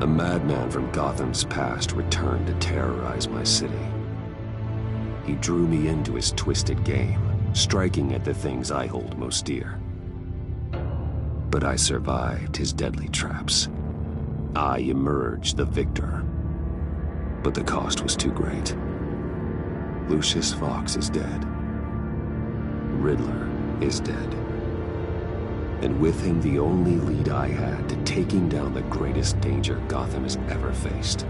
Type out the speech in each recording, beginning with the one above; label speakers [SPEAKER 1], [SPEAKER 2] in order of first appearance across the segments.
[SPEAKER 1] A madman from Gotham's past returned to terrorize my city. He drew me into his twisted game, striking at the things I hold most dear. But I survived his deadly traps. I emerged the victor. But the cost was too great. Lucius Fox is dead. Riddler is dead. And with him the only lead I had to taking down the greatest danger Gotham has ever faced.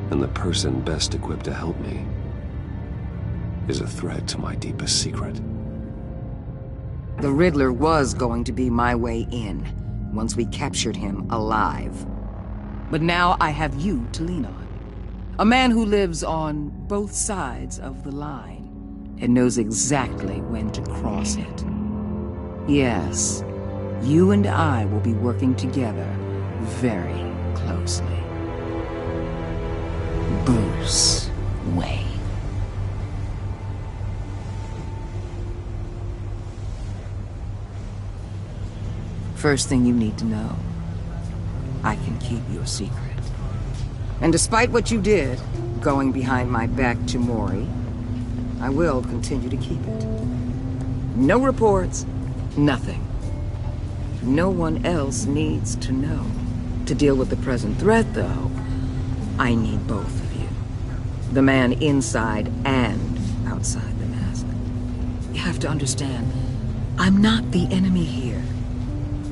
[SPEAKER 1] And the person best equipped to help me is a threat to my deepest secret.
[SPEAKER 2] The Riddler was going to be my way in, once we captured him alive. But now I have you to lean on. A man who lives on both sides of the line, and knows exactly when to cross it. Yes, you and I will be working together very closely. Bruce Wayne. First thing you need to know, I can keep your secret. And despite what you did, going behind my back to Mori, I will continue to keep it. No reports, nothing. No one else needs to know. To deal with the present threat, though, I need both of you. The man inside and outside the mask. You have to understand, I'm not the enemy here.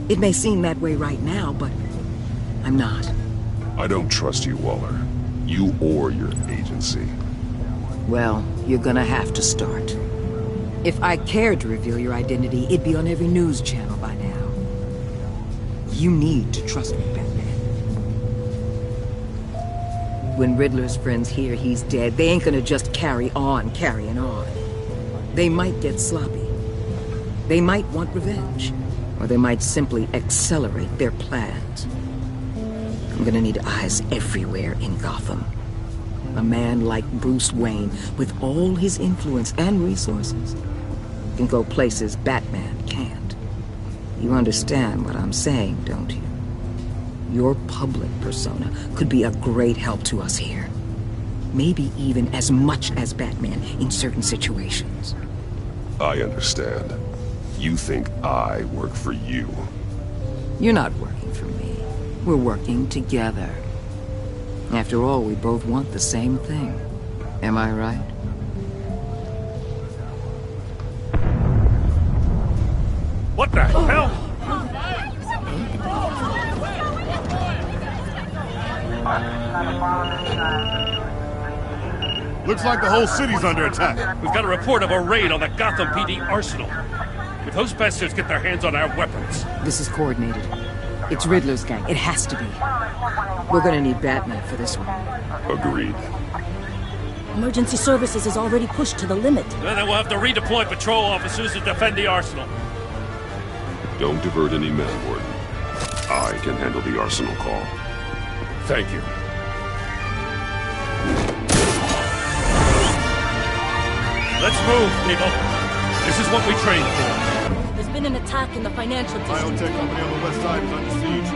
[SPEAKER 2] It may seem that way right now, but I'm not.
[SPEAKER 3] I don't trust you, Waller. You or your agency.
[SPEAKER 2] Well, you're gonna have to start. If I cared to reveal your identity, it'd be on every news channel by now. You need to trust me, Batman. When Riddler's friends hear he's dead, they ain't gonna just carry on carrying on. They might get sloppy. They might want revenge. Or they might simply accelerate their plans. I'm gonna need eyes everywhere in Gotham. A man like Bruce Wayne, with all his influence and resources, can go places Batman can't. You understand what I'm saying, don't you? Your public persona could be a great help to us here. Maybe even as much as Batman in certain situations.
[SPEAKER 3] I understand. You think I work for you.
[SPEAKER 2] You're not working for me. We're working together. After all, we both want the same thing. Am I right?
[SPEAKER 4] What the hell?
[SPEAKER 5] Looks like the whole city's under attack.
[SPEAKER 4] We've got a report of a raid on the Gotham PD arsenal. If those bastards get their hands on our weapons...
[SPEAKER 2] This is coordinated. It's Riddler's gang. It has to be. We're gonna need Batman for this one.
[SPEAKER 3] Agreed.
[SPEAKER 6] Emergency services is already pushed to the limit.
[SPEAKER 4] Then we'll have to redeploy patrol officers to defend the arsenal.
[SPEAKER 3] Don't divert any men, Warden. I can handle the arsenal call.
[SPEAKER 4] Thank you. Let's move, people. This is what we trained for.
[SPEAKER 6] There's been an attack in the financial district.
[SPEAKER 5] Biotech company on the west side is under siege.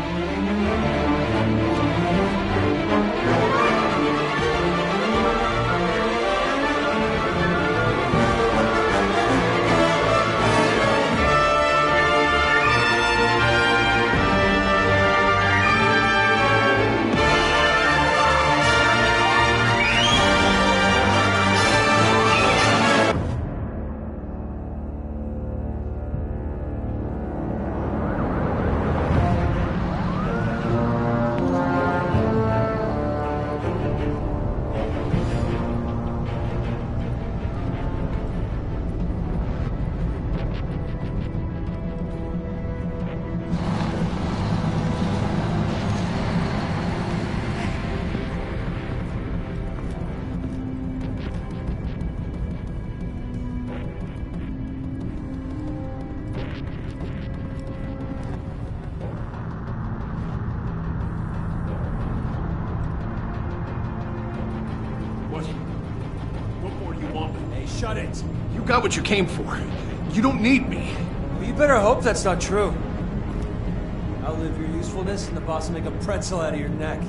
[SPEAKER 7] Shut it.
[SPEAKER 5] You got what you came for. You don't need me.
[SPEAKER 7] Well, you better hope that's not true. Outlive your usefulness, and the boss will make a pretzel out of your neck.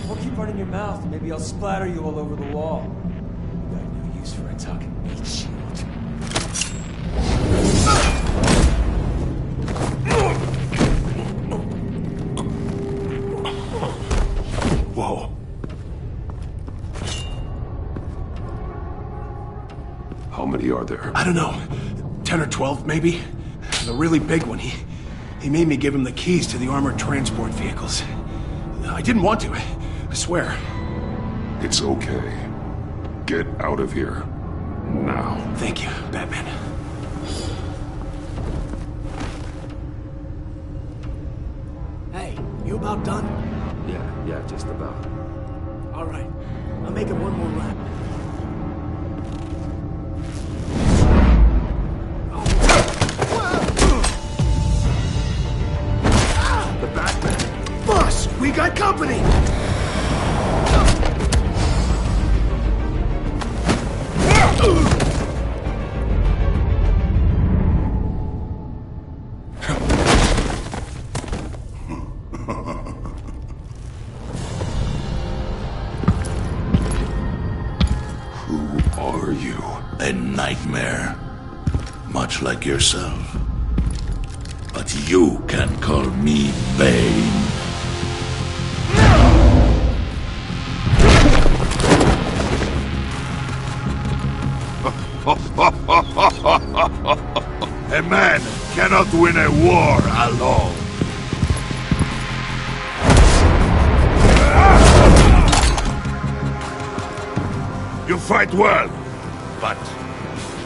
[SPEAKER 7] Or keep running your mouth, and maybe I'll splatter you all over the wall. You got no use for a talking meat shield.
[SPEAKER 5] Whoa.
[SPEAKER 3] How many are there?
[SPEAKER 5] I don't know. 10 or 12, maybe? The really big one, he made me give him the keys to the armored transport vehicles. I didn't want to, I swear.
[SPEAKER 3] It's okay. Get out of here. Now.
[SPEAKER 5] Thank you, Batman.
[SPEAKER 8] Hey, you about done?
[SPEAKER 1] Yeah, just about.
[SPEAKER 8] All right. I'm making one more lap.
[SPEAKER 5] The Batman. Boss, we got company!
[SPEAKER 3] Who are you?
[SPEAKER 9] A nightmare. Much like yourself. But you can call me Bane. A man cannot win a war alone. You fight well, but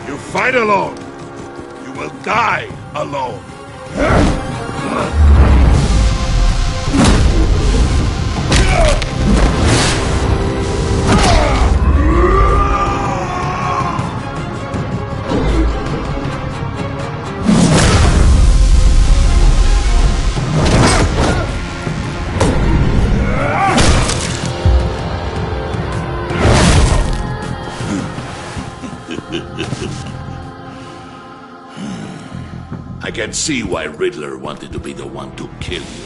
[SPEAKER 9] you fight alone. You will die alone. I can see why Riddler wanted to be the one to kill you.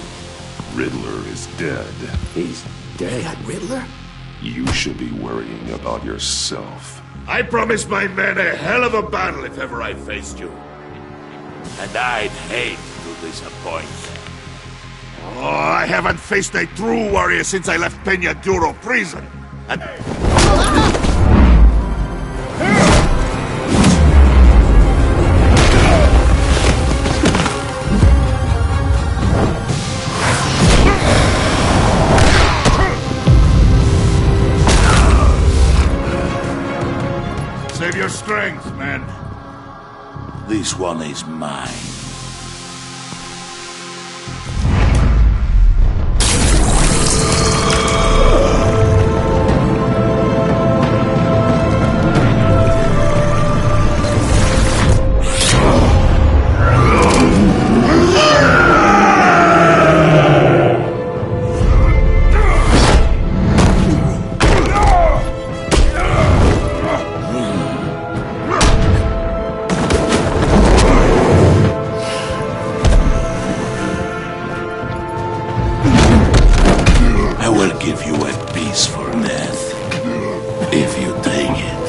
[SPEAKER 3] Riddler is dead.
[SPEAKER 1] He's dead.
[SPEAKER 8] That Riddler?
[SPEAKER 3] You should be worrying about yourself.
[SPEAKER 9] I promised my men a hell of a battle if ever I faced you. And I'd hate to disappoint them. Oh, I haven't faced a true warrior since I left Peña Duro prison. And... Save your strength, man. This one is mine. Give you a peaceful death, if you take it.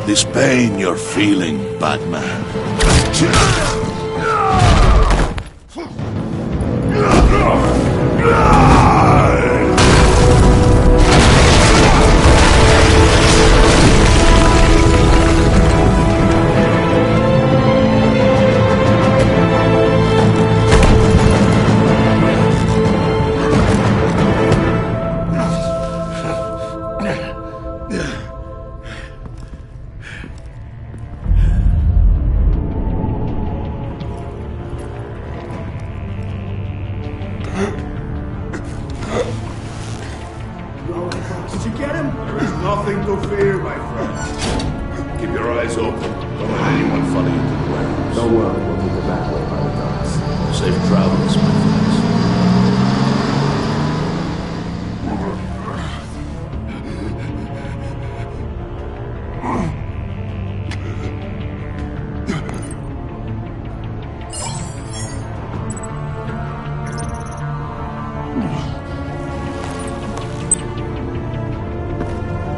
[SPEAKER 9] This pain you're feeling, Batman.
[SPEAKER 1] well, we'll meet the back way by the docks.
[SPEAKER 9] Safe travels, my friends.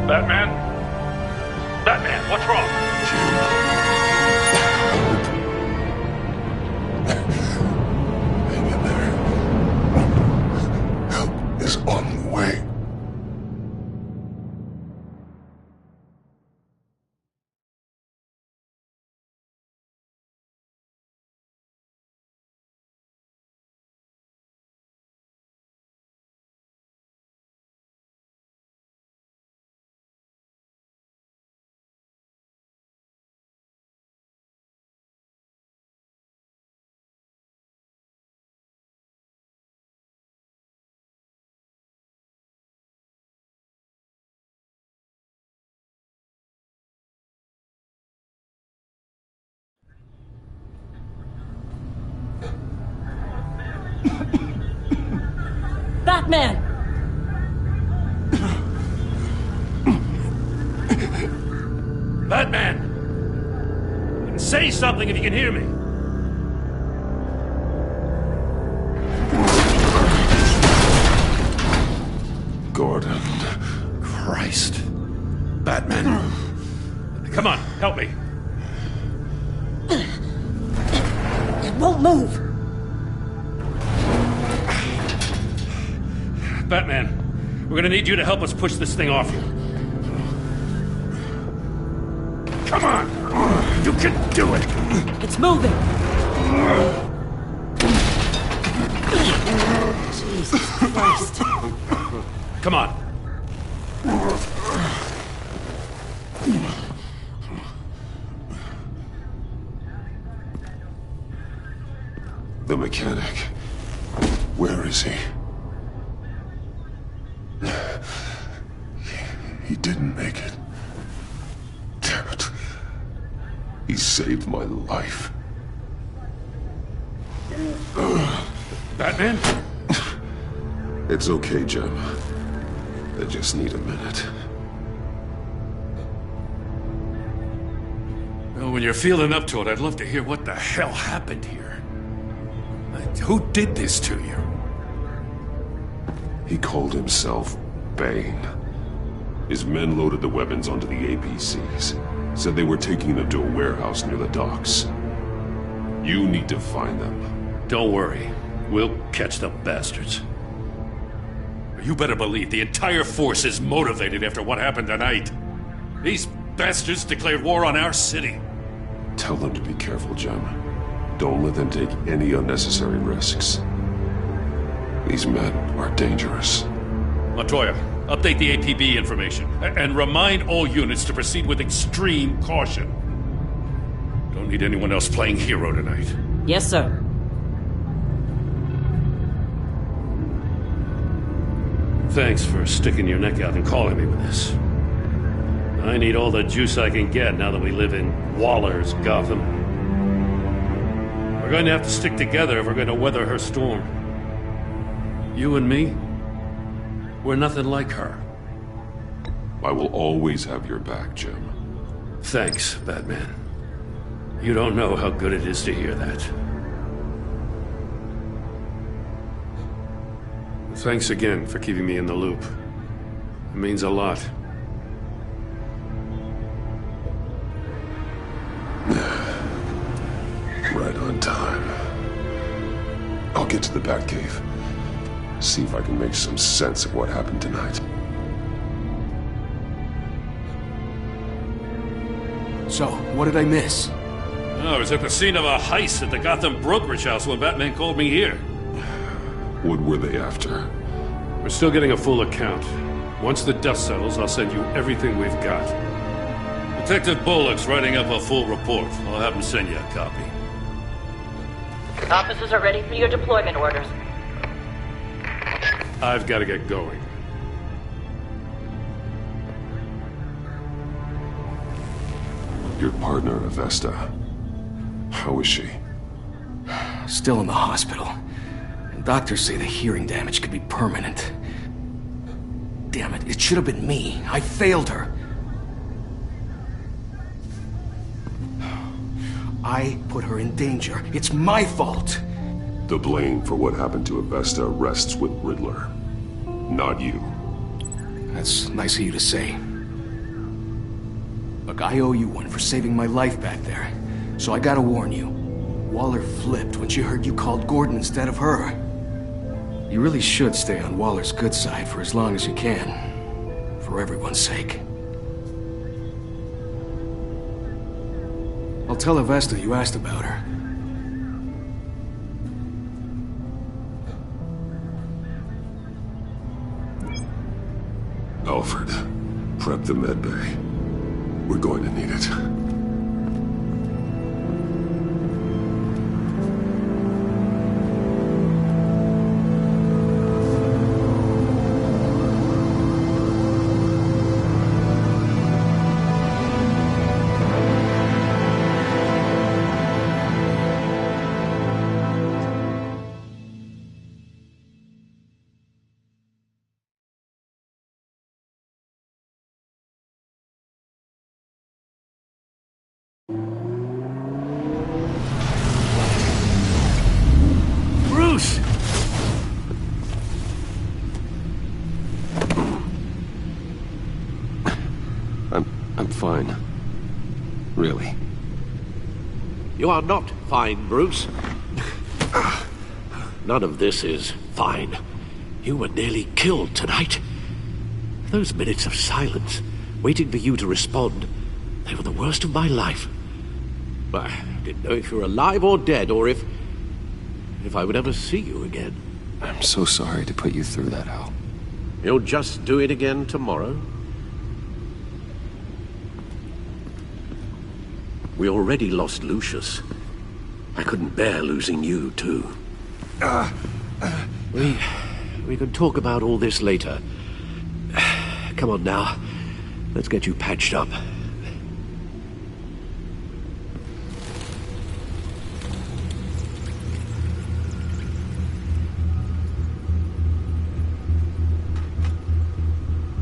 [SPEAKER 4] Batman? Batman, what's wrong?
[SPEAKER 3] Hang in there. Help is on the way.
[SPEAKER 6] Batman!
[SPEAKER 4] Batman! Say something if you can hear me.
[SPEAKER 3] Gordon.
[SPEAKER 4] Christ. Batman. Come on, help me.
[SPEAKER 6] It won't move!
[SPEAKER 4] Batman, we're gonna need you to help us push this thing off you. Come on! You can do it!
[SPEAKER 6] It's moving! Jesus Christ.
[SPEAKER 4] Come on.
[SPEAKER 3] The mechanic. Where is he? He didn't make it. Damn it. He saved my life.
[SPEAKER 4] Batman?
[SPEAKER 3] It's okay, Jim. I just need a minute.
[SPEAKER 4] Well, when you're feeling up to it, I'd love to hear what the hell happened here. Who did this to you?
[SPEAKER 3] He called himself Bane. His men loaded the weapons onto the APCs. Said they were taking them to a warehouse near the docks. You need to find them.
[SPEAKER 4] Don't worry. We'll catch the bastards. You better believe the entire force is motivated after what happened tonight. These bastards declared war on our city.
[SPEAKER 3] Tell them to be careful, Jim. Don't let them take any unnecessary risks. These men are dangerous.
[SPEAKER 4] Montoya, update the APB information. And remind all units to proceed with extreme caution. Don't need anyone else playing hero tonight.
[SPEAKER 6] Yes, sir.
[SPEAKER 4] Thanks for sticking your neck out and calling me with this. I need all the juice I can get now that we live in Waller's Gotham. We're going to have to stick together if we're going to weather her storm. You and me, we're nothing like her.
[SPEAKER 3] I will always have your back, Jim.
[SPEAKER 4] Thanks, Batman. You don't know how good it is to hear that. Thanks again for keeping me in the loop. It means a lot.
[SPEAKER 3] Right on time. I'll get to the Batcave. See if I can make some sense of what happened tonight.
[SPEAKER 8] So, what did I miss?
[SPEAKER 4] I was at the scene of a heist at the Gotham brokerage house when Batman called me here.
[SPEAKER 3] What were they after?
[SPEAKER 4] We're still getting a full account. Once the dust settles, I'll send you everything we've got. Detective Bullock's writing up a full report. I'll have him send you a copy.
[SPEAKER 10] Officers are ready for your deployment orders.
[SPEAKER 4] I've got to get going.
[SPEAKER 3] Your partner, Avesta. How is she?
[SPEAKER 8] Still in the hospital. And doctors say the hearing damage could be permanent. Damn it, it should have been me. I failed her. I put her in danger. It's my fault.
[SPEAKER 3] The blame for what happened to Avesta rests with Riddler, not you.
[SPEAKER 8] That's nice of you to say. Look, I owe you one for saving my life back there. So I gotta warn you. Waller flipped when she heard you called Gordon instead of her. You really should stay on Waller's good side for as long as you can. For everyone's sake. I'll tell Avesta you asked about her.
[SPEAKER 3] Alfred, prep the medbay. We're going to need it.
[SPEAKER 4] Bruce!
[SPEAKER 1] I'm fine. Really.
[SPEAKER 11] You are not fine, Bruce. None of this is fine. You were nearly killed tonight. Those minutes of silence, waiting for you to respond, they were the worst of my life. I didn't know if you were alive or dead, or if I would ever see you again.
[SPEAKER 1] I'm so sorry to put you through that, Al.
[SPEAKER 11] You'll just do it again tomorrow? We already lost Lucius. I couldn't bear losing you, too. We can talk about all this later. Come on now. Let's get you patched up.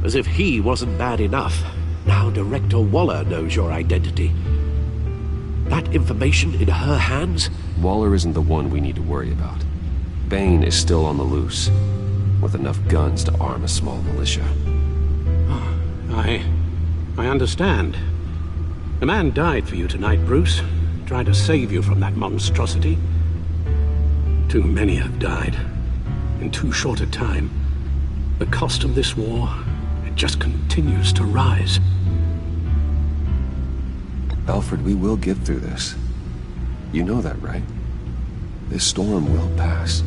[SPEAKER 11] As if he wasn't bad enough, now Director Waller knows your identity. That information in her hands?
[SPEAKER 1] Waller isn't the one we need to worry about. Bane is still on the loose, with enough guns to arm a small militia.
[SPEAKER 11] I understand. A man died for you tonight, Bruce. Tried to save you from that monstrosity. Too many have died. In too short a time. The cost of this war, it just continues to rise.
[SPEAKER 1] Alfred, we will get through this. You know that, right? This storm will pass.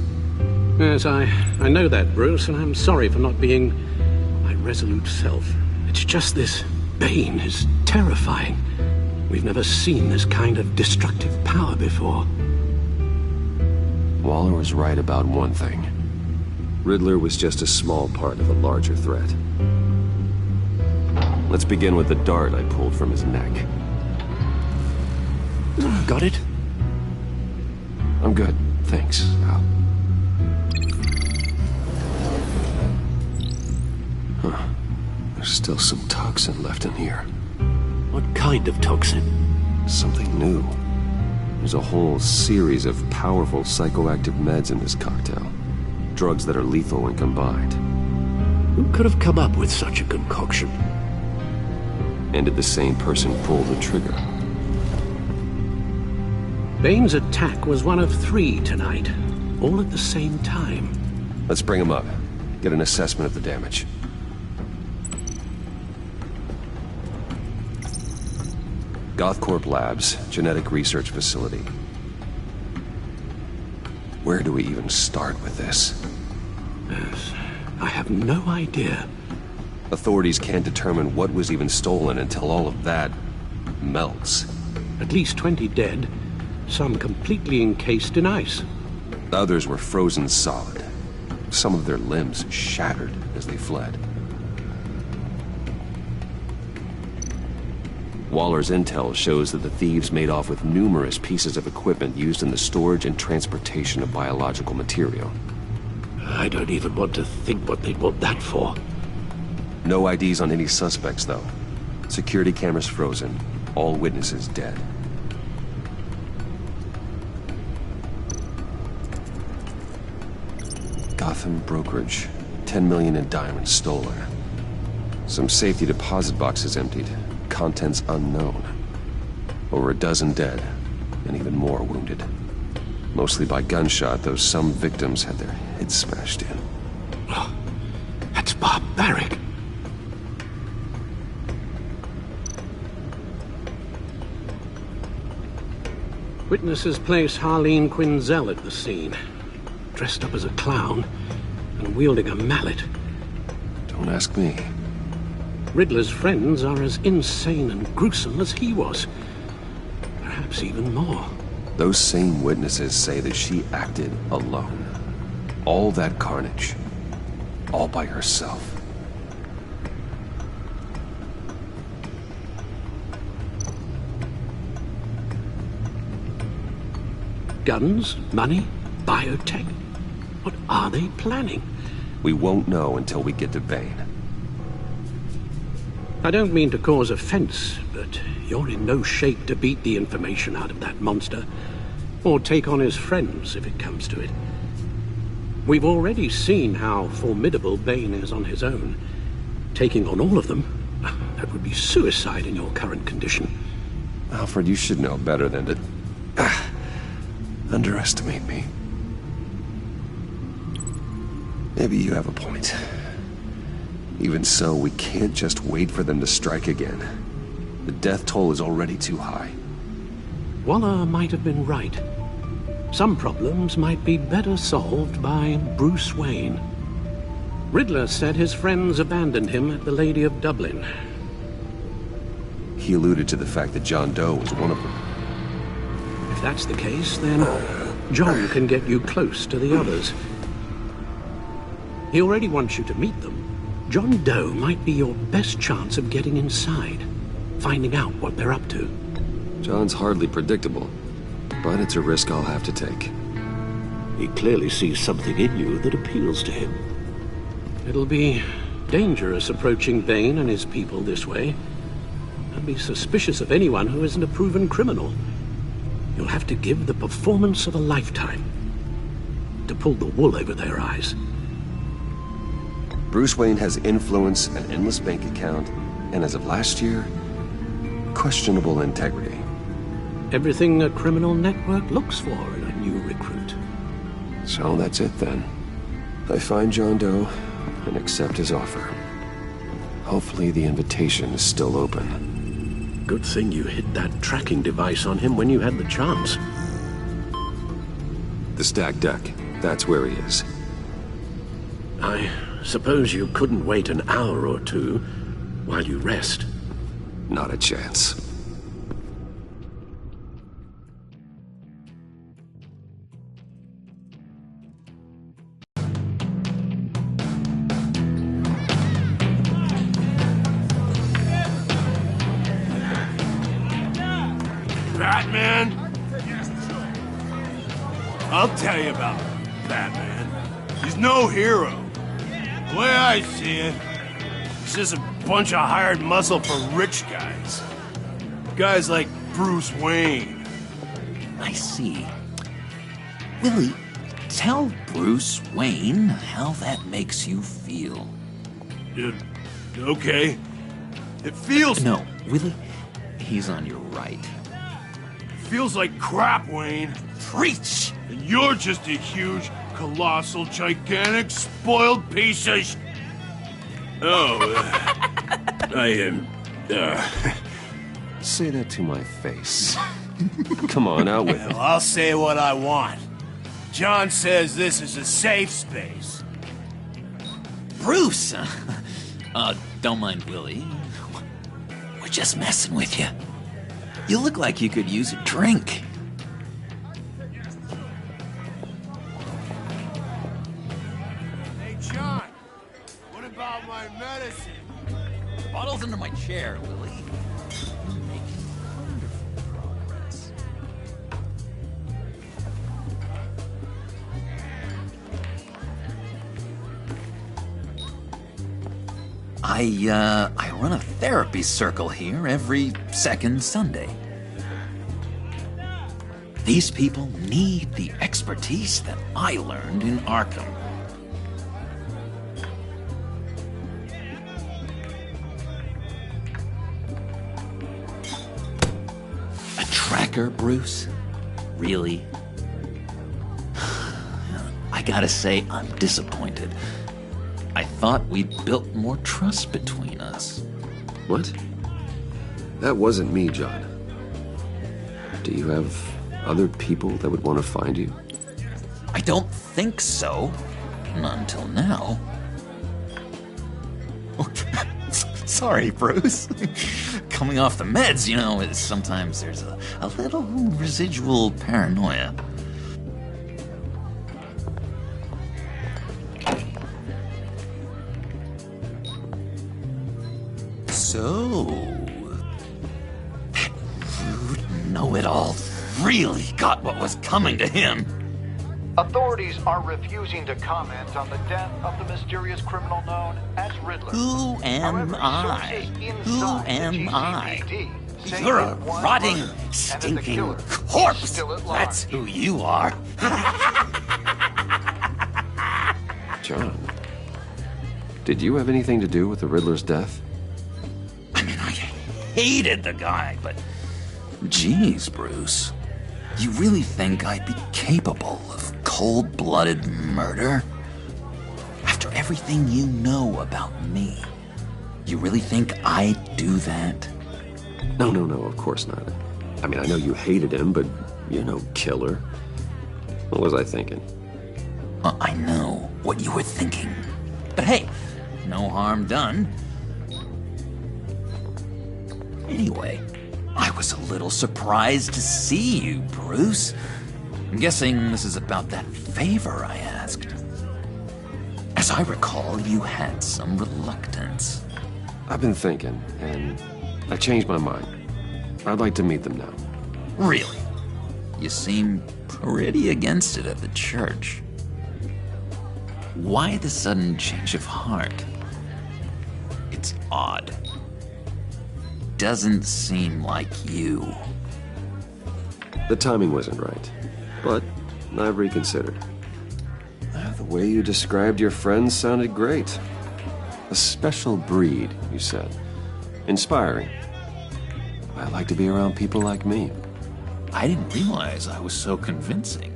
[SPEAKER 11] Yes, I know that, Bruce, and I'm sorry for not being my resolute self. It's just this Bane is terrifying. We've never seen this kind of destructive power before.
[SPEAKER 1] Waller was right about one thing. Riddler was just a small part of a larger threat. Let's begin with the dart I pulled from his neck.
[SPEAKER 11] Got it?
[SPEAKER 1] I'm good, thanks, Al. Huh. There's still some toxin left in here.
[SPEAKER 11] What kind of toxin?
[SPEAKER 1] Something new. There's a whole series of powerful psychoactive meds in this cocktail. Drugs that are lethal when combined.
[SPEAKER 11] Who could have come up with such a concoction?
[SPEAKER 1] And did the same person pull the trigger?
[SPEAKER 11] Bane's attack was one of 3 tonight, all at the same time.
[SPEAKER 1] Let's bring him up. Get an assessment of the damage. Gothcorp Labs, genetic research facility. Where do we even start with this?
[SPEAKER 11] Yes, I have no idea.
[SPEAKER 1] Authorities can't determine what was even stolen until all of that melts.
[SPEAKER 11] At least 20 dead, some completely encased in ice.
[SPEAKER 1] Others were frozen solid. Some of their limbs shattered as they fled. Waller's intel shows that the thieves made off with numerous pieces of equipment used in the storage and transportation of biological material.
[SPEAKER 11] I don't even want to think what they'd want that for.
[SPEAKER 1] No IDs on any suspects, though. Security cameras frozen. All witnesses dead. Gotham brokerage. 10 million in diamonds stolen. Some safety deposit boxes emptied. Contents unknown. Over a dozen dead, and even more wounded. Mostly by gunshot, though some victims had their heads smashed in.
[SPEAKER 11] Oh, that's barbaric. Witnesses place Harleen Quinzel at the scene, dressed up as a clown and wielding a mallet.
[SPEAKER 1] Don't ask me.
[SPEAKER 11] Riddler's friends are as insane and gruesome as he was. Perhaps even more.
[SPEAKER 1] Those same witnesses say that she acted alone. All that carnage. All by herself.
[SPEAKER 11] Guns, money, biotech. What are they planning?
[SPEAKER 1] We won't know until we get to Bane.
[SPEAKER 11] I don't mean to cause offense, but you're in no shape to beat the information out of that monster, or take on his friends if it comes to it. We've already seen how formidable Bane is on his own. Taking on all of them, that would be suicide in your current condition.
[SPEAKER 1] Alfred, you should know better than to underestimate me. Maybe you have a point. Even so, we can't just wait for them to strike again. The death toll is already too high.
[SPEAKER 11] Waller might have been right. Some problems might be better solved by Bruce Wayne. Riddler said his friends abandoned him at the Lady of Dublin.
[SPEAKER 1] He alluded to the fact that John Doe was one of them.
[SPEAKER 11] If that's the case, then John can get you close to the others. He already wants you to meet them. John Doe might be your best chance of getting inside, finding out what they're up to.
[SPEAKER 1] John's hardly predictable, but it's a risk I'll have to take.
[SPEAKER 11] He clearly sees something in you that appeals to him. It'll be dangerous approaching Bane and his people this way. And be suspicious of anyone who isn't a proven criminal. You'll have to give the performance of a lifetime to pull the wool over their eyes.
[SPEAKER 1] Bruce Wayne has influence, an endless bank account, and as of last year, questionable integrity.
[SPEAKER 11] Everything a criminal network looks for in a new recruit.
[SPEAKER 1] So that's it then. I find John Doe and accept his offer. Hopefully the invitation is still open.
[SPEAKER 11] Good thing you hit that tracking device on him when you had the chance.
[SPEAKER 1] The stacked deck, that's where he is.
[SPEAKER 11] I suppose you couldn't wait an hour or two while you rest?
[SPEAKER 1] Not a chance.
[SPEAKER 5] Batman? I'll tell you about Batman. He's no hero. The way I see it, he's just a bunch of hired muscle for rich guys. Guys like Bruce Wayne.
[SPEAKER 12] I see. Willie, tell Bruce Wayne how that makes you feel.
[SPEAKER 5] Okay. It feels...
[SPEAKER 12] No, Willie, he's on your right.
[SPEAKER 5] It feels like crap, Wayne.
[SPEAKER 12] Preach!
[SPEAKER 5] And you're just a huge, colossal, gigantic, spoiled piece of
[SPEAKER 1] Say that to my face. Come on, out with it.
[SPEAKER 5] Well, I'll say what I want. John says this is a safe space.
[SPEAKER 12] Bruce! Don't mind Willie. We're just messing with you. You look like you could use a drink.
[SPEAKER 5] Hey, John. What about my medicine?
[SPEAKER 12] Bottle's under my chair, Willie. Make I run a therapy circle here every second Sunday. These people need the expertise that I learned in Arkham. A tracker, Bruce? Really? I gotta say, I'm disappointed. I thought we'd built more trust between us.
[SPEAKER 1] What? That wasn't me, John. Do you have other people that would want to find you?
[SPEAKER 12] I don't think so. Not until now. Sorry, Bruce. Coming off the meds, you know, sometimes there's a little residual paranoia. So, that rude know-it-all really got what was coming to him.
[SPEAKER 13] Authorities are refusing to comment on the death of the mysterious criminal known as Riddler.
[SPEAKER 12] Who am I? Who am I? You're a rotting, stinking corpse. That's who you are.
[SPEAKER 1] John, did you have anything to do with the Riddler's death?
[SPEAKER 12] I mean, I hated the guy, but geez, Bruce. You really think I'd be capable of cold-blooded murder? After everything you know about me, you really think I'd do that?
[SPEAKER 1] No, of course not. I mean, I know you hated him, but you're no killer. What was I thinking?
[SPEAKER 12] I know what you were thinking. But hey, no harm done. Anyway, I was a little surprised to see you, Bruce. I'm guessing this is about that favor I asked. As I recall, you had some reluctance.
[SPEAKER 1] I've been thinking, and I changed my mind. I'd like to meet them now.
[SPEAKER 12] Really? You seem pretty against it at the church. Why the sudden change of heart? It's odd. Doesn't seem like you.
[SPEAKER 1] The timing wasn't right, but I've reconsidered. The way you described your friends sounded great. A special breed, you said. Inspiring. I like to be around people like me.
[SPEAKER 12] I didn't realize I was so convincing.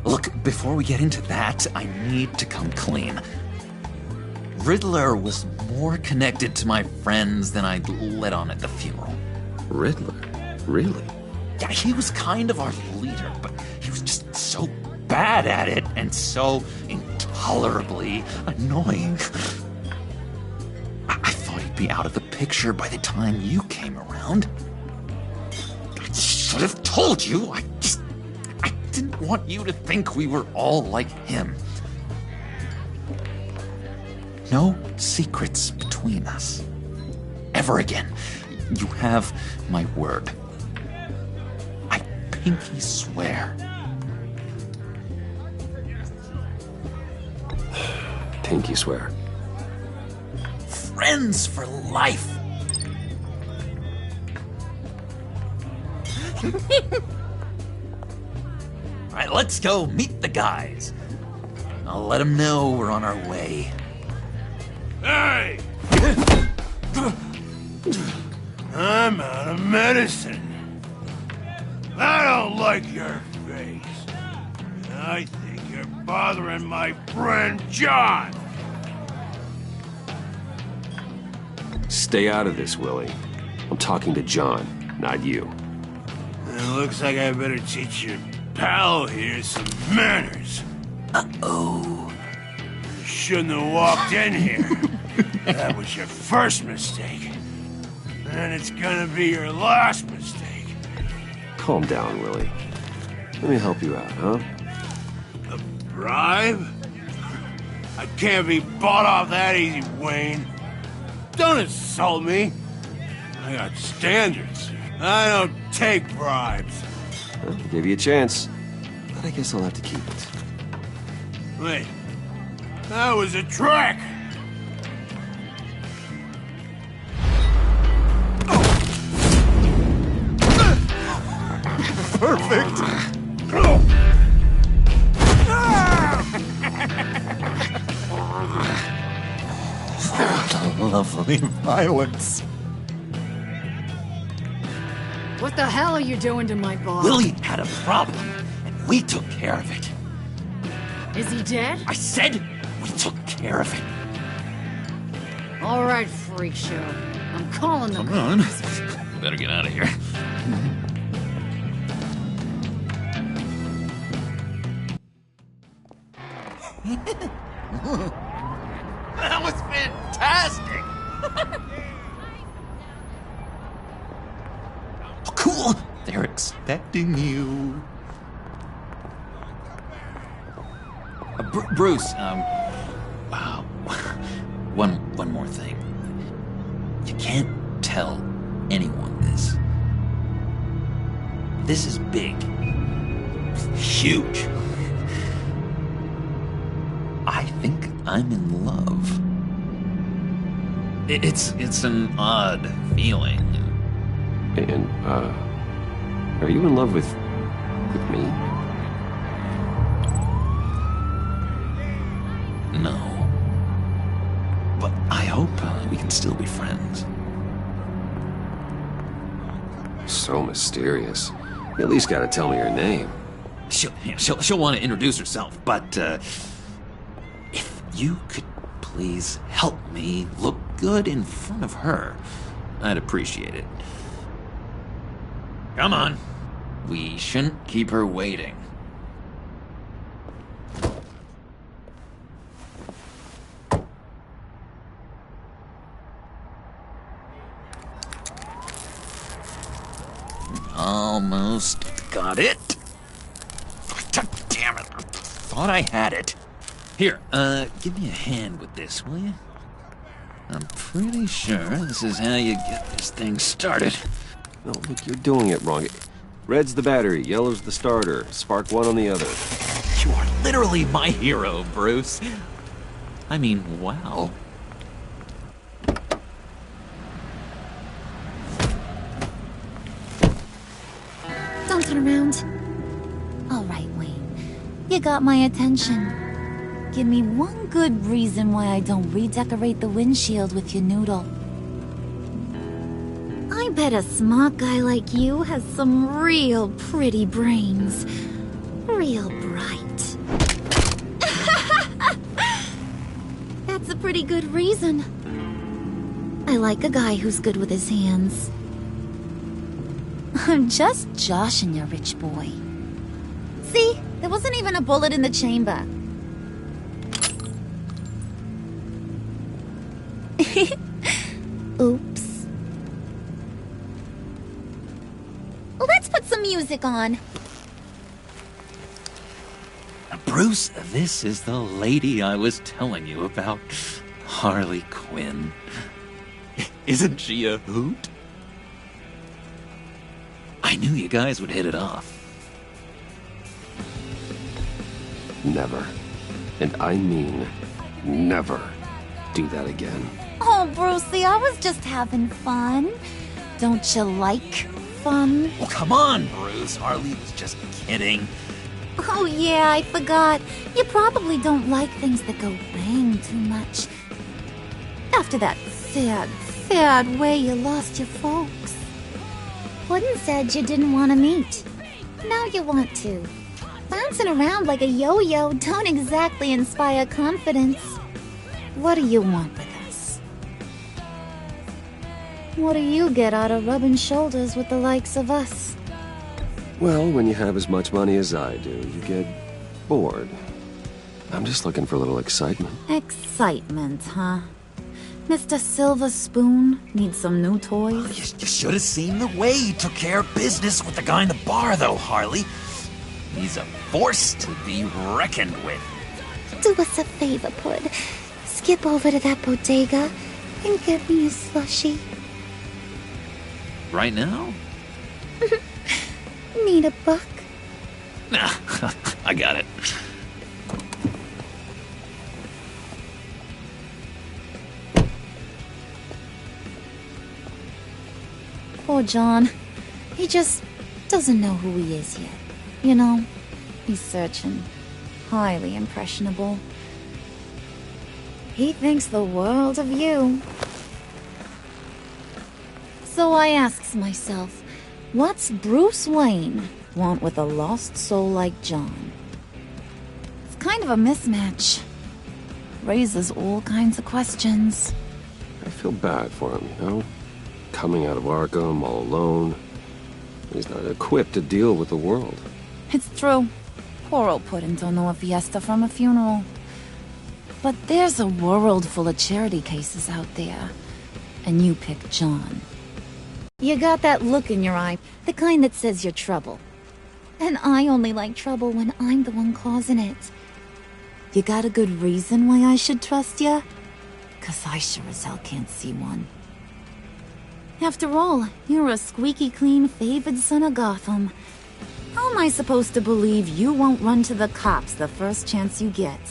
[SPEAKER 12] Look, before we get into that, I need to come clean. Riddler was more connected to my friends than I'd let on at the funeral.
[SPEAKER 1] Riddler? Really?
[SPEAKER 12] Yeah, he was kind of our leader, but he was just so bad at it and so intolerably annoying. I thought he'd be out of the picture by the time you came around. I should have told you. I didn't want you to think we were all like him. No secrets between us. Ever again. You have my word. I pinky swear.
[SPEAKER 1] Pinky swear.
[SPEAKER 12] Friends for life. All right, let's go meet the guys. I'll let them know we're on our way.
[SPEAKER 5] Hey! I'm out of medicine. I don't like your face. I think you're bothering my friend John.
[SPEAKER 1] Stay out of this, Willie. I'm talking to John, not you.
[SPEAKER 5] It looks like I better teach your pal here some manners.
[SPEAKER 12] Uh-oh.
[SPEAKER 5] You shouldn't have walked in here. That was your first mistake. And it's gonna be your last mistake.
[SPEAKER 1] Calm down, Willie. Let me help you out, huh?
[SPEAKER 5] A bribe? I can't be bought off that easy, Wayne. Don't insult me. I got standards. I don't take bribes.
[SPEAKER 1] Well, I'll give you a chance, but I guess I'll have to keep it.
[SPEAKER 5] Wait. That was a trick!
[SPEAKER 9] Perfect!
[SPEAKER 12] Lovely violence.
[SPEAKER 6] What the hell are you doing to my boss?
[SPEAKER 12] Willie had a problem, and we took care of it.
[SPEAKER 6] Is he dead?
[SPEAKER 12] I said we took care of it.
[SPEAKER 6] All right, freak show. I'm calling the
[SPEAKER 12] Come on. Better get out of here.
[SPEAKER 9] That was fantastic!
[SPEAKER 12] Oh, cool! They're expecting you. Bruce, wow. One more thing. You can't tell anyone this. This is big. Huge. I think I'm in love. It's an odd feeling.
[SPEAKER 1] And, are you in love with me?
[SPEAKER 12] No. But I hope we can still be friends.
[SPEAKER 1] So mysterious. You at least gotta tell me her name.
[SPEAKER 12] She'll want to introduce herself, but if you could please help me look good in front of her, I'd appreciate it. Come on. We shouldn't keep her waiting. Almost got it. Damn it. Thought I had it. Here, give me a hand with this, will you? I'm pretty sure this is how you get this thing started.
[SPEAKER 1] No, look, you're doing it wrong. Red's the battery, yellow's the starter. Spark one on the other.
[SPEAKER 12] You are literally my hero, Bruce. I mean, wow.
[SPEAKER 14] Don't turn around. All right, Wayne. You got my attention. Give me one good reason why I don't redecorate the windshield with your noodle. I bet a smart guy like you has some real pretty brains. Real bright. That's a pretty good reason. I like a guy who's good with his hands. I'm just joshing you, rich boy. See? There wasn't even a bullet in the chamber. Oops. Let's put some music on.
[SPEAKER 12] Bruce, this is the lady I was telling you about. Harley Quinn. Isn't she a hoot? I knew you guys would hit it off.
[SPEAKER 1] Never. And I mean never do that again.
[SPEAKER 14] Oh, Brucey, I was just having fun. Don't you like fun?
[SPEAKER 12] Oh, come on, Bruce. Harley was just kidding.
[SPEAKER 14] Oh, yeah, I forgot. You probably don't like things that go bang too much. After that sad way you lost your folks. Puddin' said you didn't want to meet. Now you want to. Bouncing around like a yo-yo don't exactly inspire confidence. What do you want with us? What do you get out of rubbing shoulders with the likes of us?
[SPEAKER 1] Well, when you have as much money as I do, you get bored. I'm just looking for a little excitement.
[SPEAKER 14] Excitement, huh? Mr. Silver Spoon needs some new toys?
[SPEAKER 12] You should have seen the way he took care of business with the guy in the bar, though, Harley. He's a force to be reckoned with.
[SPEAKER 14] Do us a favor, Pud. Skip over to that bodega and get me a slushie.
[SPEAKER 12] Right now?
[SPEAKER 14] Need a buck?
[SPEAKER 12] Nah, I got it.
[SPEAKER 14] Poor John. He just doesn't know who he is yet. You know, he's searching. Highly impressionable. He thinks the world of you. So I asks myself, what's Bruce Wayne want with a lost soul like John? It's kind of a mismatch. Raises all kinds of questions.
[SPEAKER 1] I feel bad for him, you know? Coming out of Arkham all alone. He's not equipped to deal with the world.
[SPEAKER 14] It's true. Poor old Puddin' don't know a fiesta from a funeral. But there's a world full of charity cases out there. And you pick John. You got that look in your eye, the kind that says you're trouble. And I only like trouble when I'm the one causing it. You got a good reason why I should trust you? 'Cause I sure as hell can't see one. After all, you're a squeaky clean favored son of Gotham. How am I supposed to believe you won't run to the cops the first chance you get?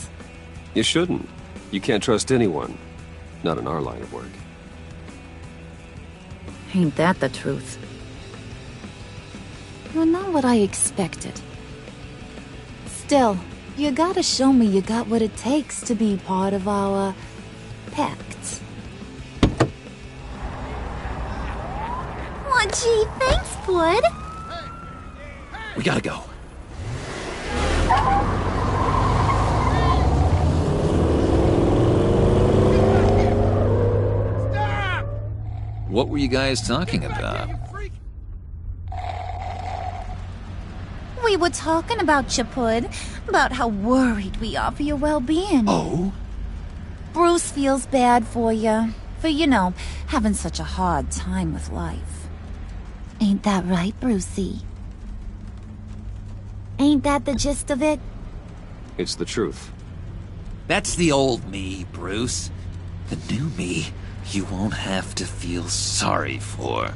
[SPEAKER 1] You shouldn't. You can't trust anyone. Not in our line of work.
[SPEAKER 14] Ain't that the truth? You're not what I expected. Still, you gotta show me you got what it takes to be part of our Pact. Aw, gee, thanks, Bud.
[SPEAKER 12] We gotta go. What were you guys talking about?
[SPEAKER 14] We were talking about you, Pud. About how worried we are for your well-being.
[SPEAKER 12] Oh?
[SPEAKER 14] Bruce feels bad for you. For, you know, having such a hard time with life. Ain't that right, Brucey? Ain't that the gist of it?
[SPEAKER 1] It's the truth.
[SPEAKER 12] That's the old me, Bruce. The new me, you won't have to feel sorry for.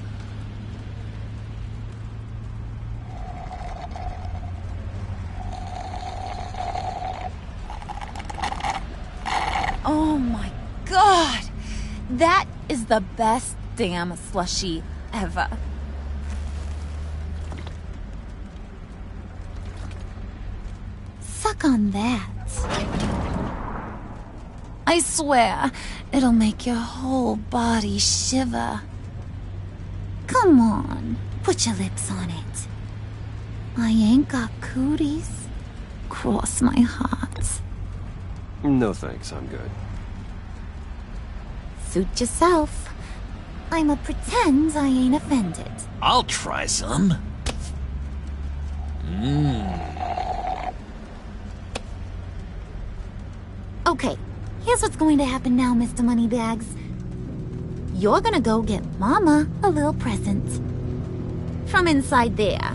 [SPEAKER 14] Oh my god! That is the best damn slushie ever. Suck on that. I swear, it'll make your whole body shiver. Come on, put your lips on it. I ain't got cooties. Cross my heart.
[SPEAKER 1] No thanks, I'm good.
[SPEAKER 14] Suit yourself. I'ma pretend I ain't offended.
[SPEAKER 12] I'll try some.
[SPEAKER 14] Okay, here's what's going to happen now, Mr. Moneybags. You're gonna go get Mama a little present. From inside there.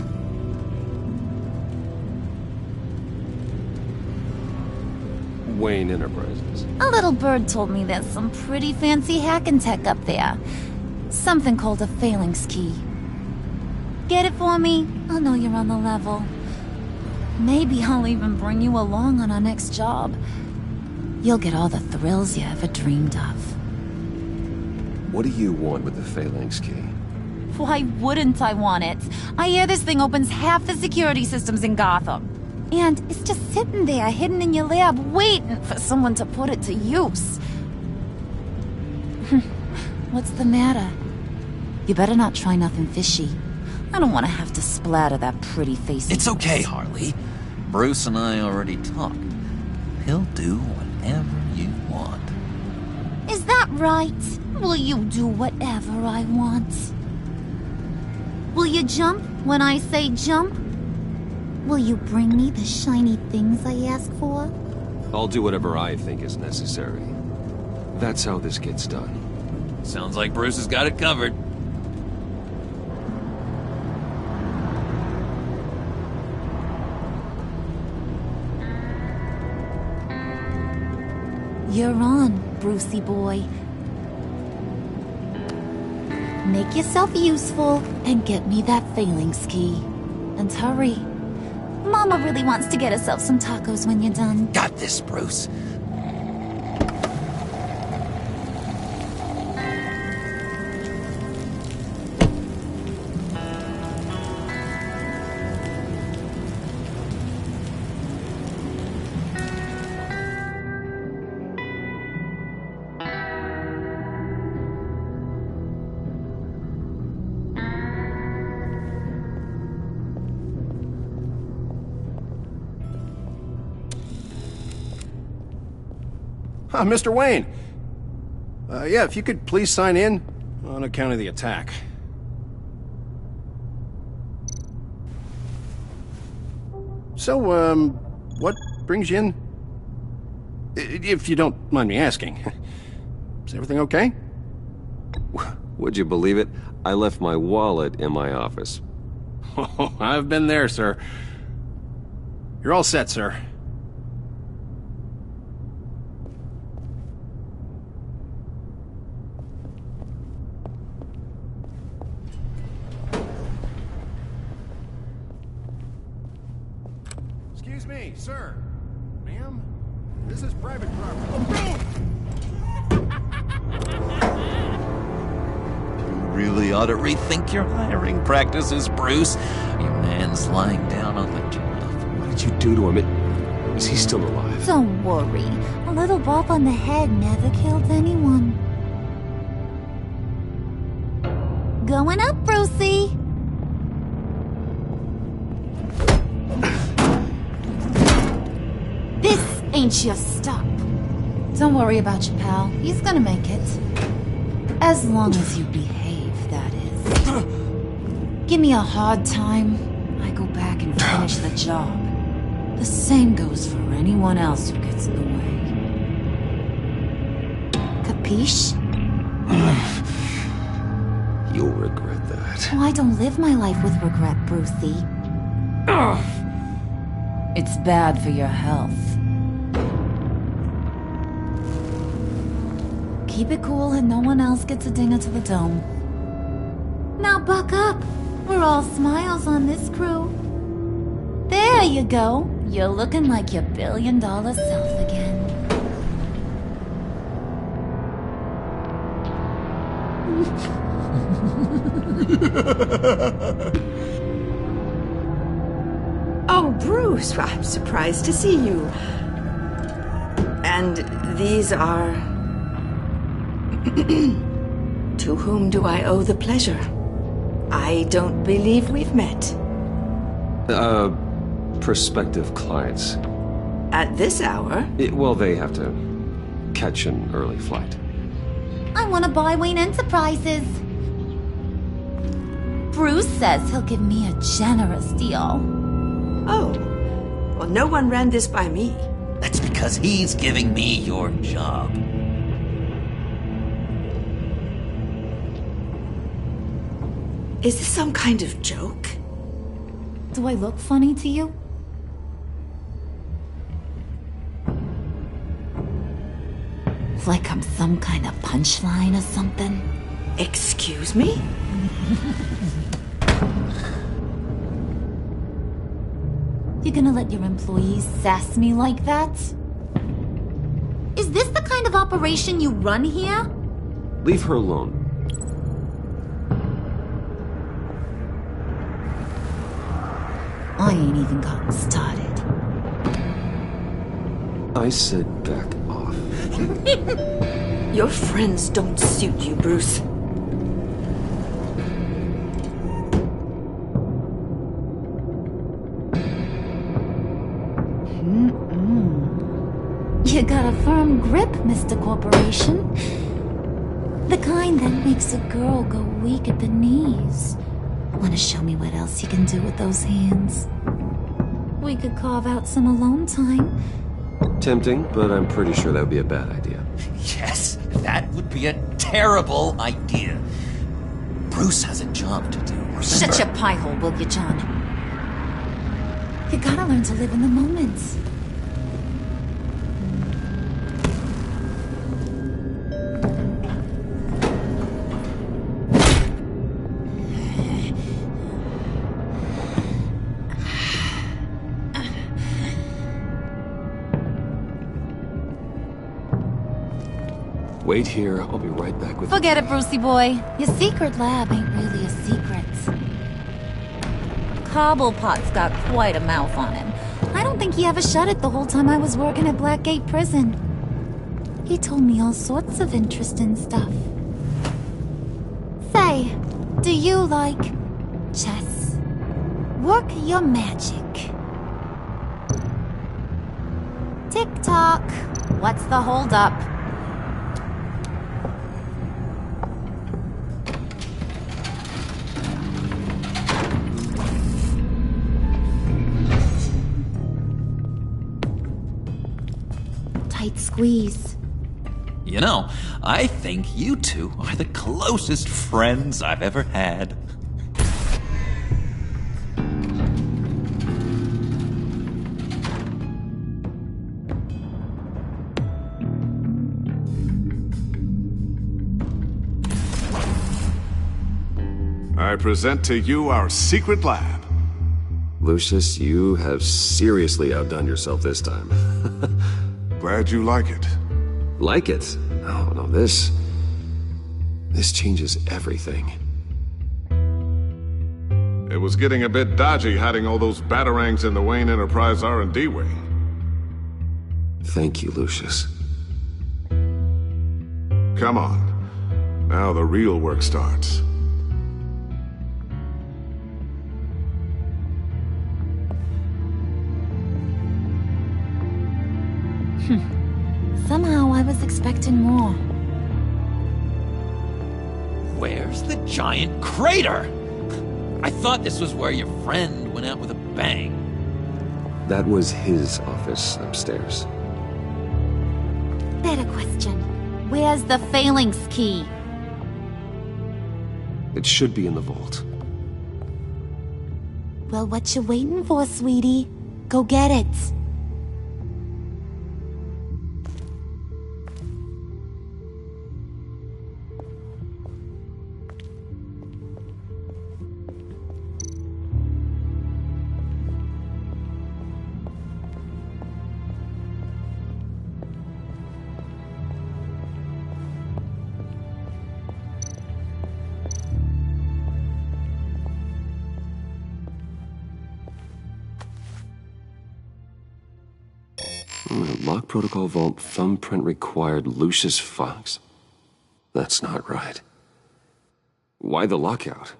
[SPEAKER 1] Wayne Enterprises.
[SPEAKER 14] A little bird told me there's some pretty fancy hacking tech up there. Something called a phalanx key. Get it for me? I'll know you're on the level. Maybe I'll even bring you along on our next job. You'll get all the thrills you ever dreamed of.
[SPEAKER 1] What do you want with the phalanx key?
[SPEAKER 14] Why wouldn't I want it? I hear this thing opens half the security systems in Gotham. And it's just sitting there, hidden in your lab, waiting for someone to put it to use. What's the matter? You better not try nothing fishy. I don't want to have to splatter that pretty face.
[SPEAKER 12] It's okay, Harley. Bruce and I already talked. He'll do whatever you want.
[SPEAKER 14] Is that right? Will you do whatever I want? Will you jump when I say jump? Will you bring me the shiny things I ask for?
[SPEAKER 1] I'll do whatever I think is necessary. That's how this gets done.
[SPEAKER 12] Sounds like Bruce has got it covered.
[SPEAKER 14] You're on, Brucey boy. Make yourself useful and get me that phalanx key. And hurry. Mama really wants to get herself some tacos when you're done.
[SPEAKER 12] Got this, Bruce.
[SPEAKER 15] Mr. Wayne. Yeah, if you could please sign in on account of the attack. So, what brings you in? If you don't mind me asking. Is everything okay?
[SPEAKER 1] Would you believe it? I left my wallet in my office.
[SPEAKER 15] Oh, I've been there, sir. You're all set, sir. Excuse me, sir. Ma'am? This is private property.
[SPEAKER 12] Really ought to rethink your hiring practices, Bruce. Your man's lying down on the job.
[SPEAKER 1] What did you do to him? Is he still alive?
[SPEAKER 14] Don't worry. A little bump on the head never killed anyone. Going up, Brucey. This ain't your stop. Don't worry about your pal. He's gonna make it. As long as you behave, that is. Give me a hard time, I go back and finish the job. The same goes for anyone else who gets in the way. Capiche?
[SPEAKER 1] You'll regret that.
[SPEAKER 14] Oh, I don't live my life with regret, Brucey. It's bad for your health. Keep it cool and no one else gets a dinger to the dome. Now buck up. We're all smiles on this crew. There you go. You're looking like your billion-dollar self again.
[SPEAKER 16] Oh, Bruce, I'm surprised to see you. And these are... To whom do I owe the pleasure? I don't believe we've met.
[SPEAKER 1] Prospective clients.
[SPEAKER 16] At this hour?
[SPEAKER 1] Well, they have to catch an early flight.
[SPEAKER 14] I want to buy Wayne Enterprises. Bruce says he'll give me a generous deal.
[SPEAKER 16] Oh, well, no one ran this by me.
[SPEAKER 12] That's because he's giving me your job.
[SPEAKER 16] Is this some kind of joke?
[SPEAKER 14] Do I look funny to you? Like I'm some kind of punchline or something?
[SPEAKER 16] Excuse me?
[SPEAKER 14] You're gonna let your employees sass me like that? Is this the kind of operation you run here?
[SPEAKER 1] Leave her alone.
[SPEAKER 14] I ain't even gotten started.
[SPEAKER 1] I said back off.
[SPEAKER 16] Your friends don't suit you, Bruce.
[SPEAKER 14] You got a firm grip, Mr. Corporation. The kind that makes a girl go weak at the knees. Wanna show me what else you can do with those hands? We could carve out some alone time.
[SPEAKER 1] Tempting, but I'm pretty sure that would be a bad idea.
[SPEAKER 12] Yes, that would be a terrible idea. Bruce has a job to do. Remember?
[SPEAKER 14] Shut your pie hole, will you, John? You gotta learn to live in the moment.
[SPEAKER 1] Wait here, I'll be right back with
[SPEAKER 14] Forget it, Brucey boy. Your secret lab ain't really a secret. Cobblepot's got quite a mouth on him. I don't think he ever shut it the whole time I was working at Blackgate Prison. He told me all sorts of interesting stuff. Say, do you like chess? Work your magic. Tick-tock. What's the holdup? Tight squeeze.
[SPEAKER 12] You know, I think you two are the closest friends I've ever had.
[SPEAKER 3] I present to you our secret lab.
[SPEAKER 1] Lucius, you have seriously outdone yourself this time.
[SPEAKER 3] Glad you like it.
[SPEAKER 1] Like it? Oh, no, this changes everything.
[SPEAKER 3] It was getting a bit dodgy hiding all those batarangs in the Wayne Enterprise R&D wing.
[SPEAKER 1] Thank you, Lucius.
[SPEAKER 3] Come on. Now the real work starts.
[SPEAKER 14] Somehow I was expecting more.
[SPEAKER 12] Where's the giant crater? I thought this was where your friend went out with a bang.
[SPEAKER 1] That was his office upstairs.
[SPEAKER 14] Better question. Where's the phalanx key?
[SPEAKER 1] It should be in the vault.
[SPEAKER 14] Well, what you waiting for, sweetie? Go get it.
[SPEAKER 1] Lock protocol vault thumbprint required Lucius Fox. That's not right. Why the lockout?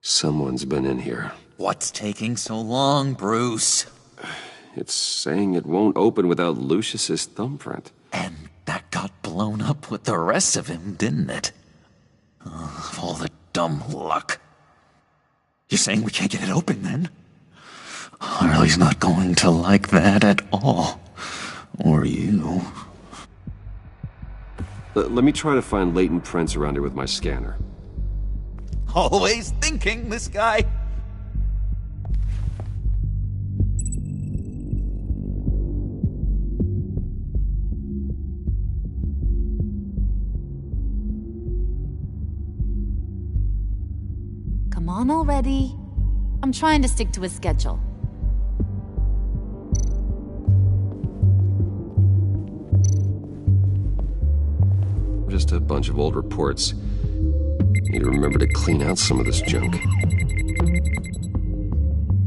[SPEAKER 1] Someone's been in here.
[SPEAKER 12] What's taking so long, Bruce?
[SPEAKER 1] It's saying it won't open without Lucius's thumbprint.
[SPEAKER 12] And that got blown up with the rest of him, didn't it? All the dumb luck. You're saying we can't get it open, then? Harley's not going to like that at all. Or you.
[SPEAKER 1] Let me try to find latent prints around here with my scanner.
[SPEAKER 12] Always thinking, this guy.
[SPEAKER 14] Come on already. I'm trying to stick to a schedule.
[SPEAKER 1] Just a bunch of old reports. Need to remember to clean out some of this junk.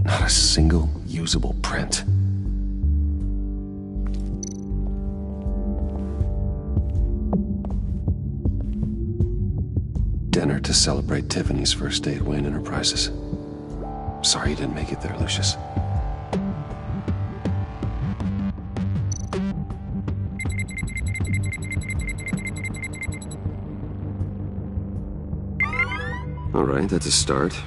[SPEAKER 1] Not a single usable print. Dinner to celebrate Tiffany's first day at Wayne Enterprises. Sorry you didn't make it there, Lucius. All right, that's a start.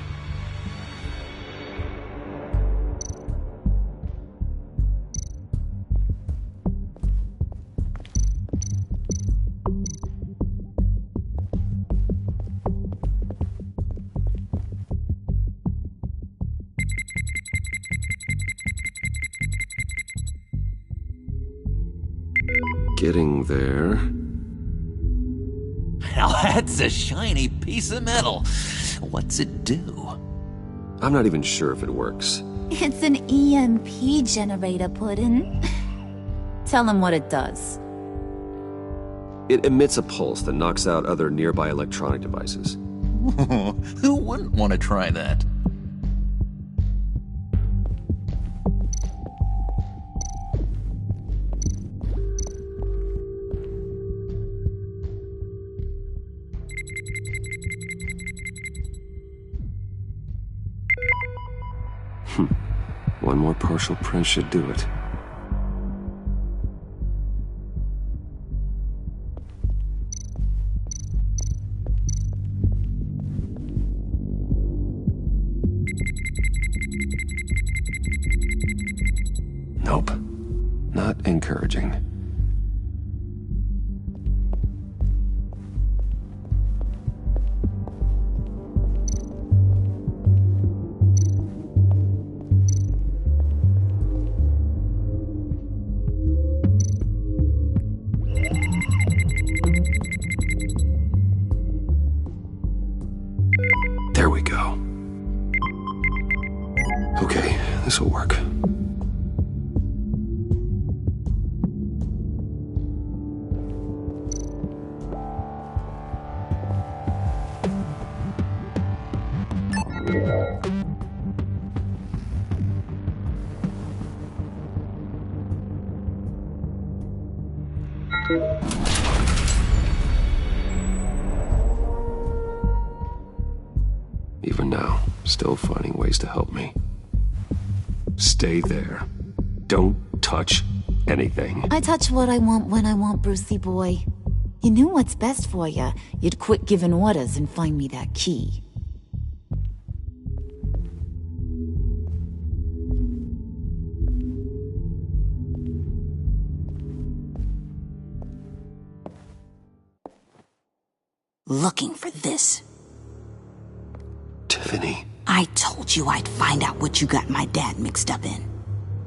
[SPEAKER 1] Getting there.
[SPEAKER 12] Now that's a shiny piece of metal. What's it do?
[SPEAKER 1] I'm not even sure if it works.
[SPEAKER 14] It's an EMP generator, Puddin'. Tell him what it does.
[SPEAKER 1] It emits a pulse that knocks out other nearby electronic devices.
[SPEAKER 12] Who wouldn't want to try that?
[SPEAKER 1] One more partial print should do it. Nope. Not encouraging. There we go. Okay, this'll work. Even now, still finding ways to help me. Stay there. Don't touch anything.
[SPEAKER 14] I touch what I want when I want, Brucey boy. You knew what's best for you. You'd quit giving orders and find me that key.
[SPEAKER 17] Looking for this.
[SPEAKER 1] Tiffany.
[SPEAKER 17] I told you I'd find out what you got my dad mixed up in.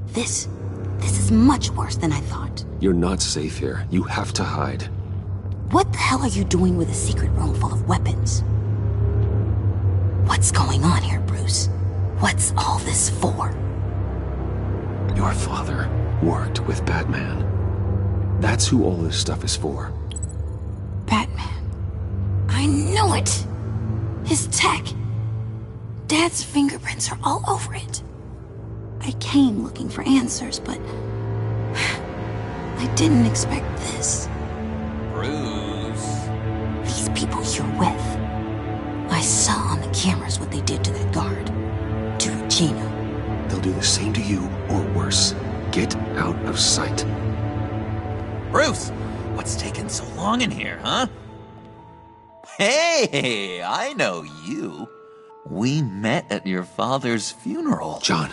[SPEAKER 17] This is much worse than I thought.
[SPEAKER 1] You're not safe here. You have to hide.
[SPEAKER 17] What the hell are you doing with a secret room full of weapons? What's going on here, Bruce? What's all this for?
[SPEAKER 1] Your father worked with Batman. That's who all this stuff is for.
[SPEAKER 17] Batman. I knew it! His tech. Dad's fingerprints are all over it. I came looking for answers, but I didn't expect this.
[SPEAKER 12] Bruce.
[SPEAKER 17] These people you're with. I saw on the cameras what they did to that guard. To Regina.
[SPEAKER 1] They'll do the same to you, or worse. Get out of sight.
[SPEAKER 12] Bruce, what's taking so long in here, huh? Hey, I know you. We met at your father's funeral.
[SPEAKER 1] John.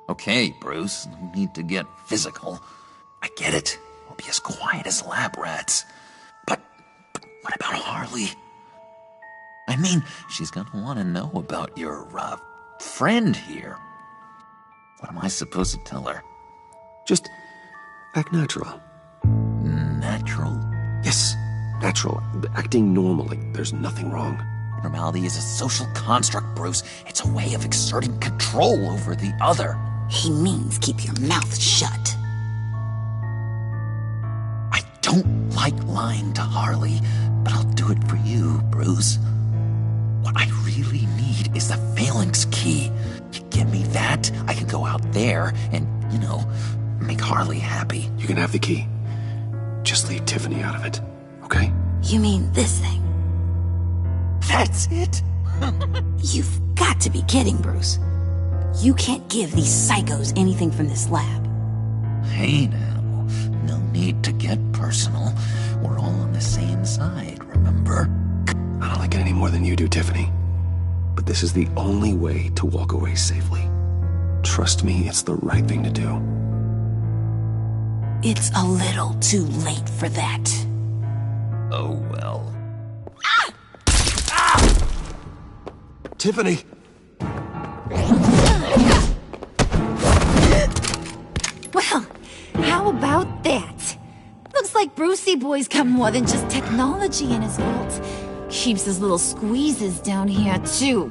[SPEAKER 12] Okay, Bruce, no need to get physical. I get it. We'll be as quiet as lab rats. But what about Harley? I mean, she's gonna want to know about your, friend here. What am I supposed to tell her?
[SPEAKER 1] Just act natural.
[SPEAKER 12] Natural?
[SPEAKER 1] Yes, natural. Acting normally. There's nothing wrong.
[SPEAKER 12] Normality is a social construct, Bruce. It's a way of exerting control over the other.
[SPEAKER 17] He means keep your mouth shut.
[SPEAKER 12] I don't like lying to Harley, but I'll do it for you, Bruce. What I really need is the phalanx key. You give me that, I can go out there and, make Harley happy.
[SPEAKER 1] You can have the key. Just leave Tiffany out of it, okay?
[SPEAKER 17] You mean this thing?
[SPEAKER 12] That's it?
[SPEAKER 17] You've got to be kidding, Bruce. You can't give these psychos anything from this lab.
[SPEAKER 12] Hey now, no need to get personal. We're all on the same side, remember?
[SPEAKER 1] I don't like it any more than you do, Tiffany. But this is the only way to walk away safely. Trust me, it's the right thing to do.
[SPEAKER 17] It's a little too late for that.
[SPEAKER 12] Oh well.
[SPEAKER 1] Tiffany!
[SPEAKER 14] Well, how about that? Looks like Brucey boy's got more than just technology in his vault. Keeps his little squeezes down here, too.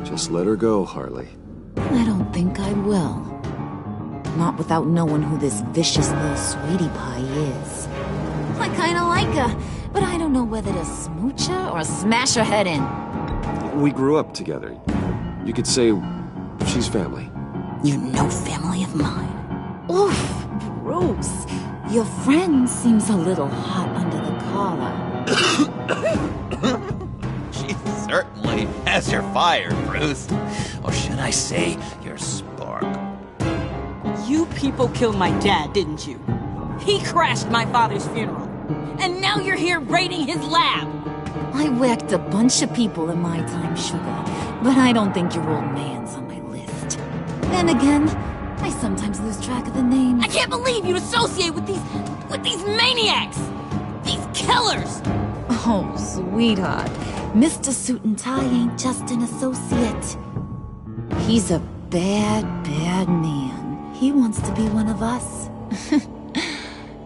[SPEAKER 1] Just let her go, Harley.
[SPEAKER 14] I don't think I will. Not without knowing who this vicious little sweetie pie is. I kinda like her, but I don't know whether to smooch her or smash her head in.
[SPEAKER 1] We grew up together. You could say she's family.
[SPEAKER 17] You're no family of mine.
[SPEAKER 14] Oof, Bruce. Your friend seems a little hot under the collar.
[SPEAKER 12] She certainly has your fire, Bruce. Or should I say, your spark.
[SPEAKER 18] You people killed my dad, didn't you? He crashed my father's funeral. And now you're here raiding his lab.
[SPEAKER 14] I whacked a bunch of people in my time, sugar. But I don't think your old man's on my list. Then again, I sometimes lose track of the names.
[SPEAKER 18] I can't believe you'd associate with these maniacs! These killers!
[SPEAKER 14] Oh, sweetheart. Mr. Suit and Tie ain't just an associate. He's a bad, bad man. He wants to be one of us.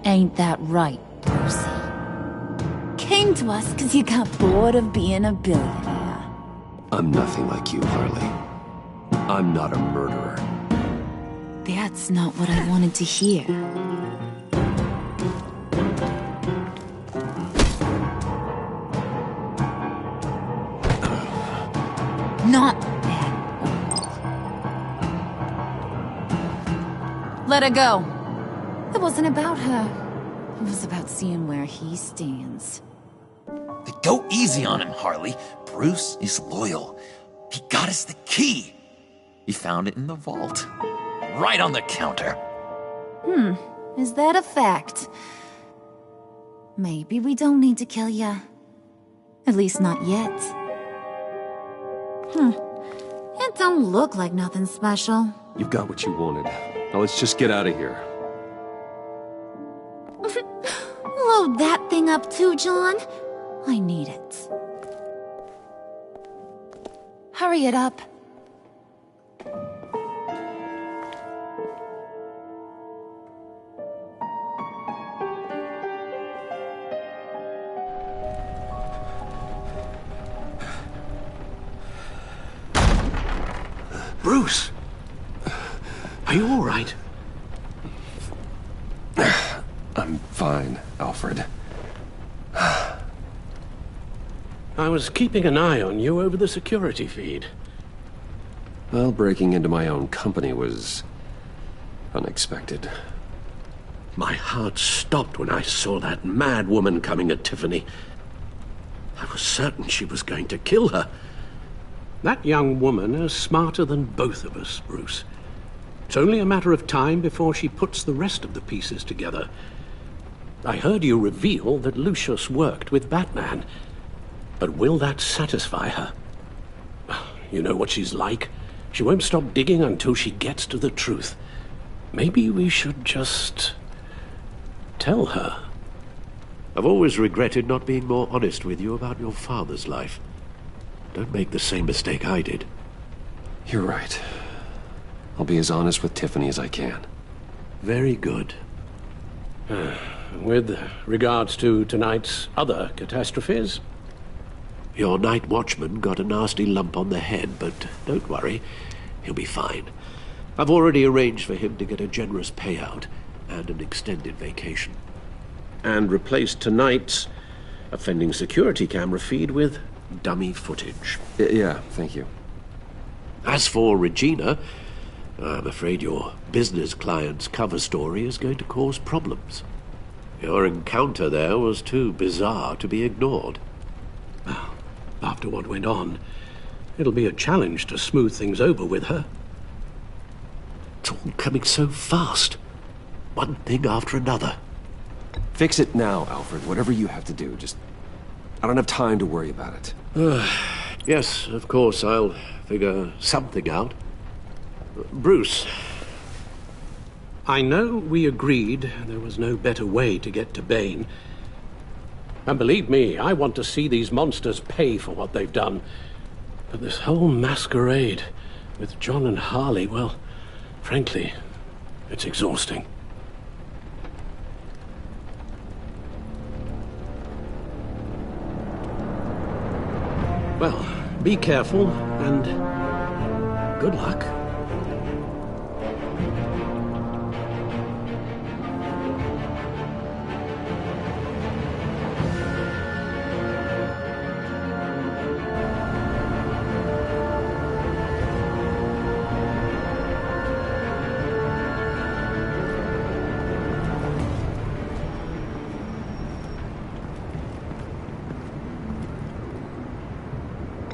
[SPEAKER 14] Ain't that right, Brucey? Came to us because you got bored of being a billionaire.
[SPEAKER 1] I'm nothing like you, Harley. I'm not a murderer.
[SPEAKER 14] That's not what I wanted to hear. Not bad. Let her go. It wasn't about her. It was about seeing where he stands.
[SPEAKER 12] Go easy on him, Harley. Bruce is loyal. He got us the key. He found it in the vault. Right on the counter.
[SPEAKER 14] Is that a fact? Maybe we don't need to kill ya. At least not yet. It don't look like nothing special.
[SPEAKER 1] You've got what you wanted. Now let's just get out of here.
[SPEAKER 14] Load that thing up too, John. I need it. Hurry it up.
[SPEAKER 11] Bruce! Are you all right?
[SPEAKER 1] I'm fine, Alfred.
[SPEAKER 11] I was keeping an eye on you over the security feed.
[SPEAKER 1] Well, breaking into my own company was unexpected.
[SPEAKER 11] My heart stopped when I saw that mad woman coming at Tiffany. I was certain she was going to kill her. That young woman is smarter than both of us, Bruce. It's only a matter of time before she puts the rest of the pieces together. I heard you reveal that Lucius worked with Batman. But will that satisfy her? You know what she's like. She won't stop digging until she gets to the truth. Maybe we should just tell her.
[SPEAKER 19] I've always regretted not being more honest with you about your father's life. Don't make the same mistake I did.
[SPEAKER 1] You're right. I'll be as honest with Tiffany as I can.
[SPEAKER 19] Very good.
[SPEAKER 11] With regards to tonight's other catastrophes?
[SPEAKER 19] Your night watchman got a nasty lump on the head, but don't worry. He'll be fine. I've already arranged for him to get a generous payout and an extended vacation.
[SPEAKER 11] And replaced tonight's offending security camera feed with dummy footage.
[SPEAKER 1] Yeah, thank you.
[SPEAKER 19] As for Regina, I'm afraid your business client's cover story is going to cause problems. Your encounter there was too bizarre to be ignored.
[SPEAKER 11] Well, after what went on, it'll be a challenge to smooth things over with her.
[SPEAKER 19] It's all coming so fast. One thing after another.
[SPEAKER 1] Fix it now, Alfred. Whatever you have to do. Just... I don't have time to worry about it.
[SPEAKER 19] Yes, of course, I'll figure something out. Bruce.
[SPEAKER 11] I know we agreed there was no better way to get to Bane. And believe me, I want to see these monsters pay for what they've done. But this whole masquerade with John and Harley, well, frankly, it's exhausting. Well, be careful, and good luck.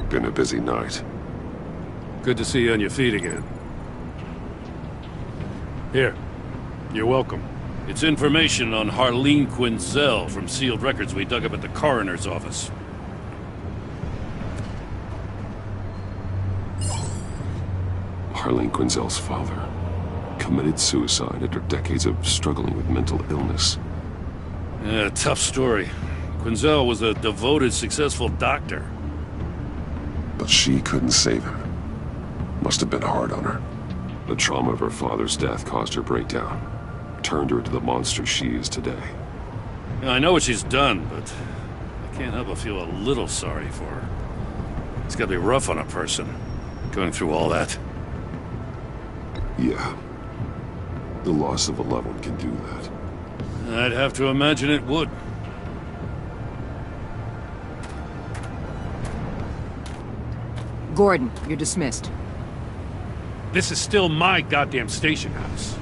[SPEAKER 3] Been a busy night.
[SPEAKER 4] Good to see you on your feet again. Here. You're welcome. It's information on Harleen Quinzel from sealed records we dug up at the coroner's office.
[SPEAKER 3] Harleen Quinzel's father committed suicide after decades of struggling with mental illness.
[SPEAKER 4] Yeah, tough story. Quinzel was a devoted, successful doctor.
[SPEAKER 3] But she couldn't save him. Must have been hard on her. The trauma of her father's death caused her breakdown. Turned her into the monster she is today.
[SPEAKER 4] Yeah, I know what she's done, but I can't help but feel a little sorry for her. It's gotta be rough on a person, going through all that.
[SPEAKER 3] Yeah. The loss of a loved one can do that.
[SPEAKER 4] I'd have to imagine it would.
[SPEAKER 2] Gordon, you're dismissed.
[SPEAKER 4] This is still my goddamn station house.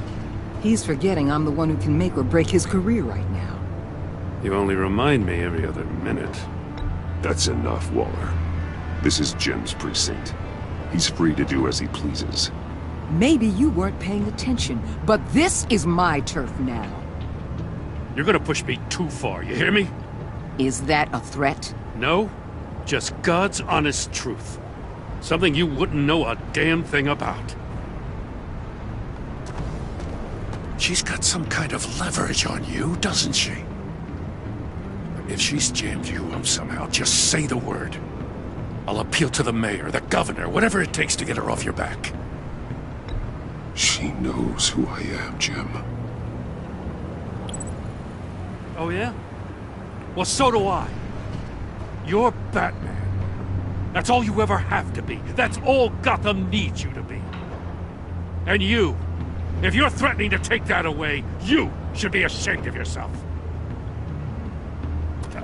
[SPEAKER 2] He's forgetting I'm the one who can make or break his career right now.
[SPEAKER 4] You only remind me every other minute.
[SPEAKER 3] That's enough, Waller. This is Jim's precinct. He's free to do as he pleases.
[SPEAKER 2] Maybe you weren't paying attention, but this is my turf now.
[SPEAKER 4] You're gonna push me too far, you hear me?
[SPEAKER 2] Is that a threat?
[SPEAKER 4] No, just God's honest truth. Something you wouldn't know a damn thing about.
[SPEAKER 9] She's got some kind of leverage on you, doesn't she? If she's jammed you up somehow, just say the word. I'll appeal to the mayor, the governor, whatever it takes to get her off your back.
[SPEAKER 3] She knows who I am, Jim.
[SPEAKER 4] Oh yeah? Well, so do I. You're Batman. That's all you ever have to be. That's all Gotham needs you to be. And you, if you're threatening to take that away, you should be ashamed of yourself.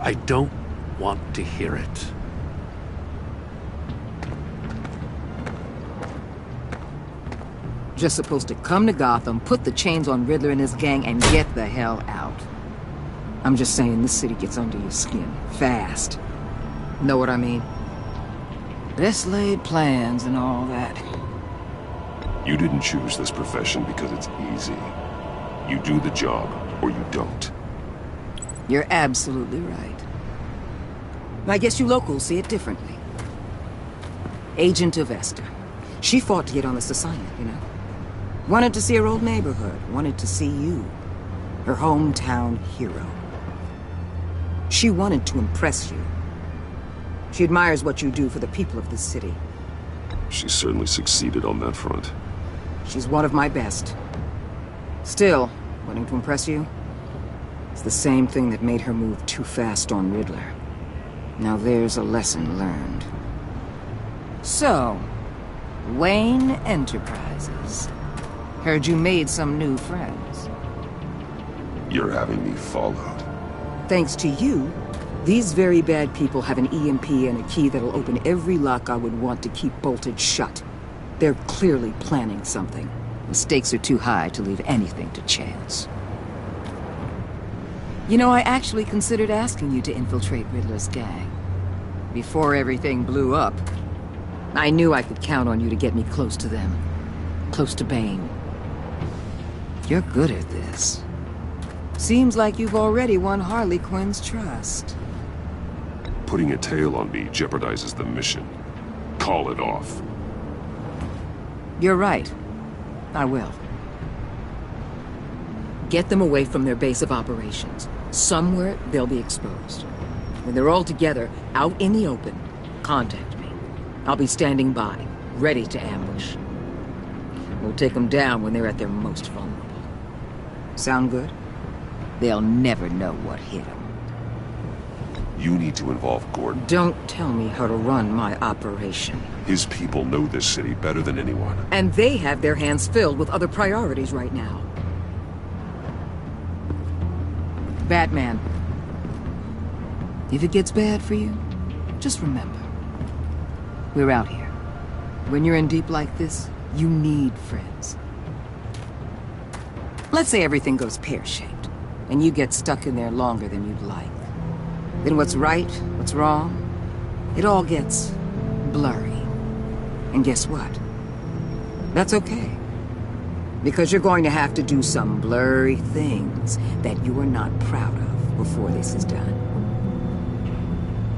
[SPEAKER 4] I don't want to hear it.
[SPEAKER 2] Just supposed to come to Gotham, put the chains on Riddler and his gang, and get the hell out. I'm just saying, this city gets under your skin. Fast. Know what I mean? Best laid plans and all that.
[SPEAKER 3] You didn't choose this profession because it's easy. You do the job, or you don't.
[SPEAKER 2] You're absolutely right. I guess you locals see it differently. Agent of Esther. She fought to get on this assignment, you know. Wanted to see her old neighborhood. Wanted to see you. Her hometown hero. She wanted to impress you. She admires what you do for the people of this city.
[SPEAKER 3] She certainly succeeded on that front.
[SPEAKER 2] She's one of my best. Still, wanting to impress you? It's the same thing that made her move too fast on Riddler. Now there's a lesson learned. So, Wayne Enterprises. Heard you made some new friends.
[SPEAKER 3] You're having me followed.
[SPEAKER 2] Thanks to you, these very bad people have an EMP and a key that'll open every lock I would want to keep bolted shut. They're clearly planning something. The stakes are too high to leave anything to chance. You know, I actually considered asking you to infiltrate Riddler's gang. Before everything blew up, I knew I could count on you to get me close to them. Close to Bane. You're good at this. Seems like you've already won Harley Quinn's trust.
[SPEAKER 3] Putting a tail on me jeopardizes the mission. Call it off.
[SPEAKER 2] You're right. I will. Get them away from their base of operations. Somewhere they'll be exposed. When they're all together, out in the open, contact me. I'll be standing by, ready to ambush. We'll take them down when they're at their most vulnerable. Sound good? They'll never know what hit them.
[SPEAKER 3] You need to involve Gordon.
[SPEAKER 2] Don't tell me how to run my operation.
[SPEAKER 3] His people know this city better than anyone.
[SPEAKER 2] And they have their hands filled with other priorities right now. Batman. If it gets bad for you, just remember. We're out here. When you're in deep like this, you need friends. Let's say everything goes pear-shaped, and you get stuck in there longer than you'd like. Then what's right, what's wrong, it all gets blurry. And guess what? That's okay. Because you're going to have to do some blurry things that you are not proud of before this is done.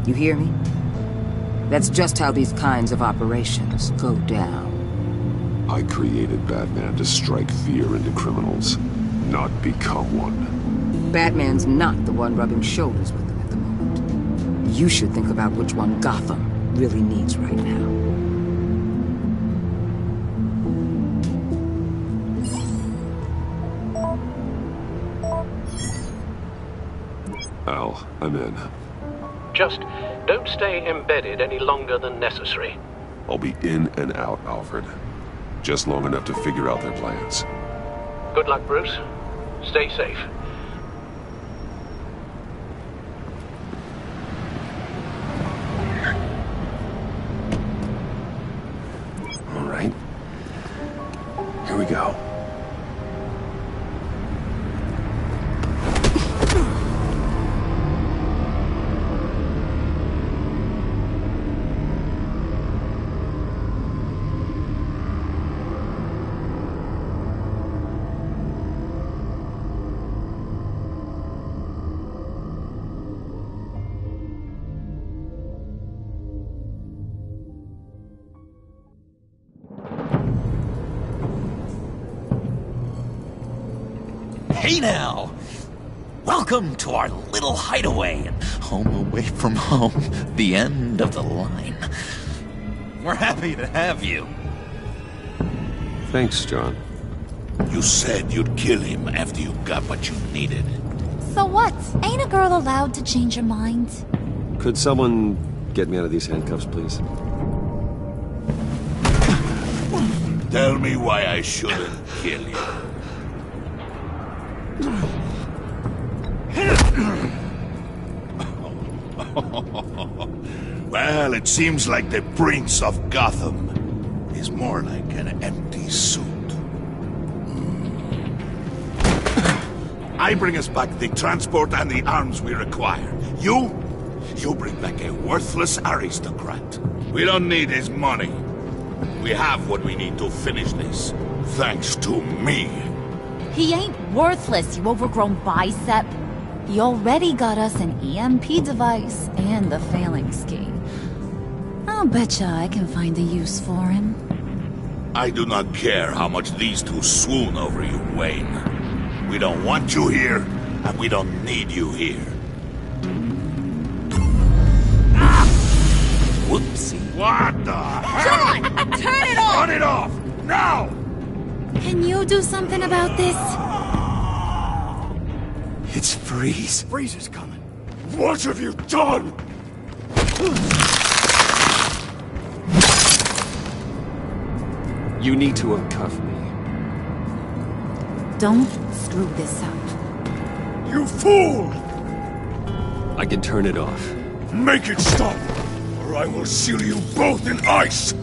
[SPEAKER 2] You hear me? That's just how these kinds of operations go down.
[SPEAKER 3] I created Batman to strike fear into criminals, not become one.
[SPEAKER 2] Batman's not the one rubbing shoulders with them at the moment. You should think about which one Gotham really needs right now.
[SPEAKER 3] Al, I'm in.
[SPEAKER 11] Just don't stay embedded any longer than necessary.
[SPEAKER 3] I'll be in and out, Alfred. Just long enough to figure out their plans.
[SPEAKER 11] Good luck, Bruce. Stay safe.
[SPEAKER 3] All right. Here we go.
[SPEAKER 12] Hey now! Welcome to our little hideaway and home away from home, the end of the line. We're happy to have you.
[SPEAKER 3] Thanks, John.
[SPEAKER 9] You said you'd kill him after you got what you needed.
[SPEAKER 14] So what? Ain't a girl allowed to change her mind?
[SPEAKER 1] Could someone get me out of these handcuffs, please?
[SPEAKER 9] Tell me why I shouldn't kill you. Well, it seems like the Prince of Gotham is more like an empty suit. I bring us back the transport and the arms we require. You bring back a worthless aristocrat. We don't need his money. We have what we need to finish this, thanks to me.
[SPEAKER 14] He ain't worthless, you overgrown bicep. He already got us an EMP device and the failing ski. I'll betcha I can find a use for him.
[SPEAKER 9] I do not care how much these two swoon over you, Wayne. We don't want you here, and we don't need you here. Ah! Whoopsie. What the hell?
[SPEAKER 14] John! Turn it off!
[SPEAKER 9] Turn it off! Now!
[SPEAKER 14] Can you do something about this?
[SPEAKER 1] It's Freeze.
[SPEAKER 9] Freeze is coming. What have you done?
[SPEAKER 1] You need to uncuff me.
[SPEAKER 14] Don't screw this up.
[SPEAKER 9] You fool!
[SPEAKER 1] I can turn it off.
[SPEAKER 9] Make it stop, or I will seal you both in ice!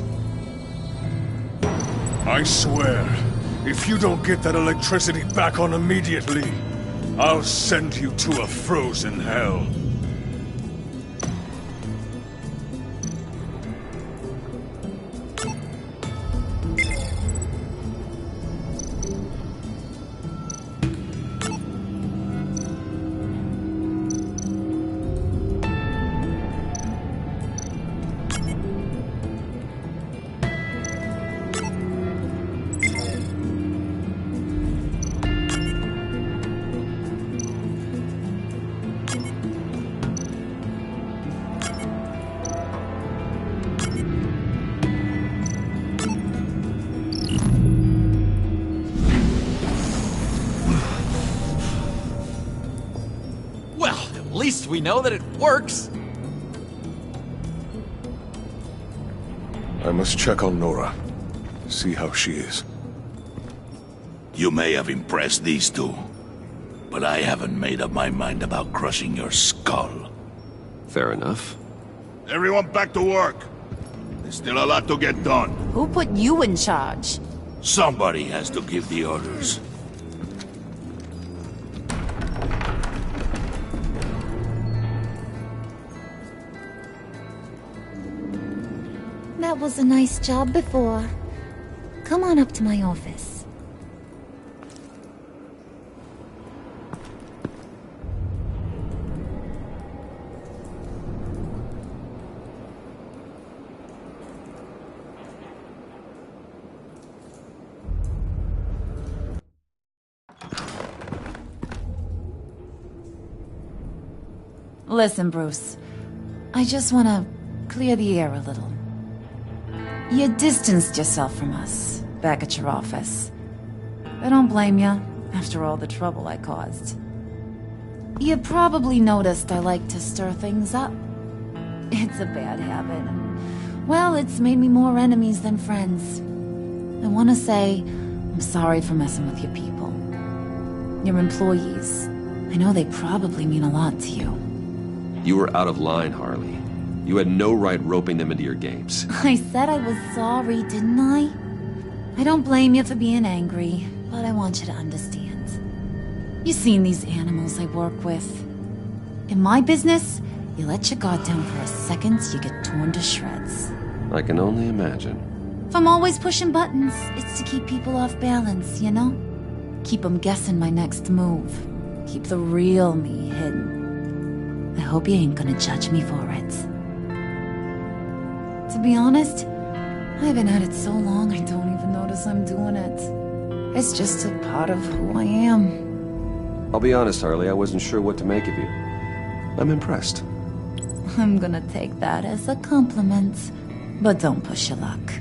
[SPEAKER 5] I swear, if you don't get that electricity back on immediately, I'll send you to a frozen hell.
[SPEAKER 12] At least we know that it works.
[SPEAKER 5] I must check on Nora. See how she is.
[SPEAKER 9] You may have impressed these two, but I haven't made up my mind about crushing your skull.
[SPEAKER 1] Fair enough.
[SPEAKER 9] Everyone back to work. There's still a lot to get done.
[SPEAKER 14] Who put you in charge?
[SPEAKER 9] Somebody has to give the orders.
[SPEAKER 14] That was a nice job before. Come on up to my office.
[SPEAKER 20] Listen, Bruce. I just want to clear the air a little. You distanced yourself from us back at your office. I don't blame you, after all the trouble I caused. You probably noticed I like to stir things up. It's a bad habit, and, well, it's made me more enemies than friends. I want to say I'm sorry for messing with your people. Your employees. I know they probably mean a lot to you.
[SPEAKER 1] You were out of line, Harley. You had no right roping them into your games.
[SPEAKER 20] I said I was sorry, didn't I? I don't blame you for being angry, but I want you to understand. You've seen these animals I work with. In my business, you let your guard down for a second, you get torn to shreds.
[SPEAKER 1] I can only imagine.
[SPEAKER 20] If I'm always pushing buttons, it's to keep people off balance, you know? Keep them guessing my next move. Keep the real me hidden. I hope you ain't gonna judge me for it. To be honest, I've been at it so long I don't even notice I'm doing it. It's just a part of who I am.
[SPEAKER 1] I'll be honest, Harley, I wasn't sure what to make of you. I'm impressed.
[SPEAKER 20] I'm gonna take that as a compliment, but don't push your luck.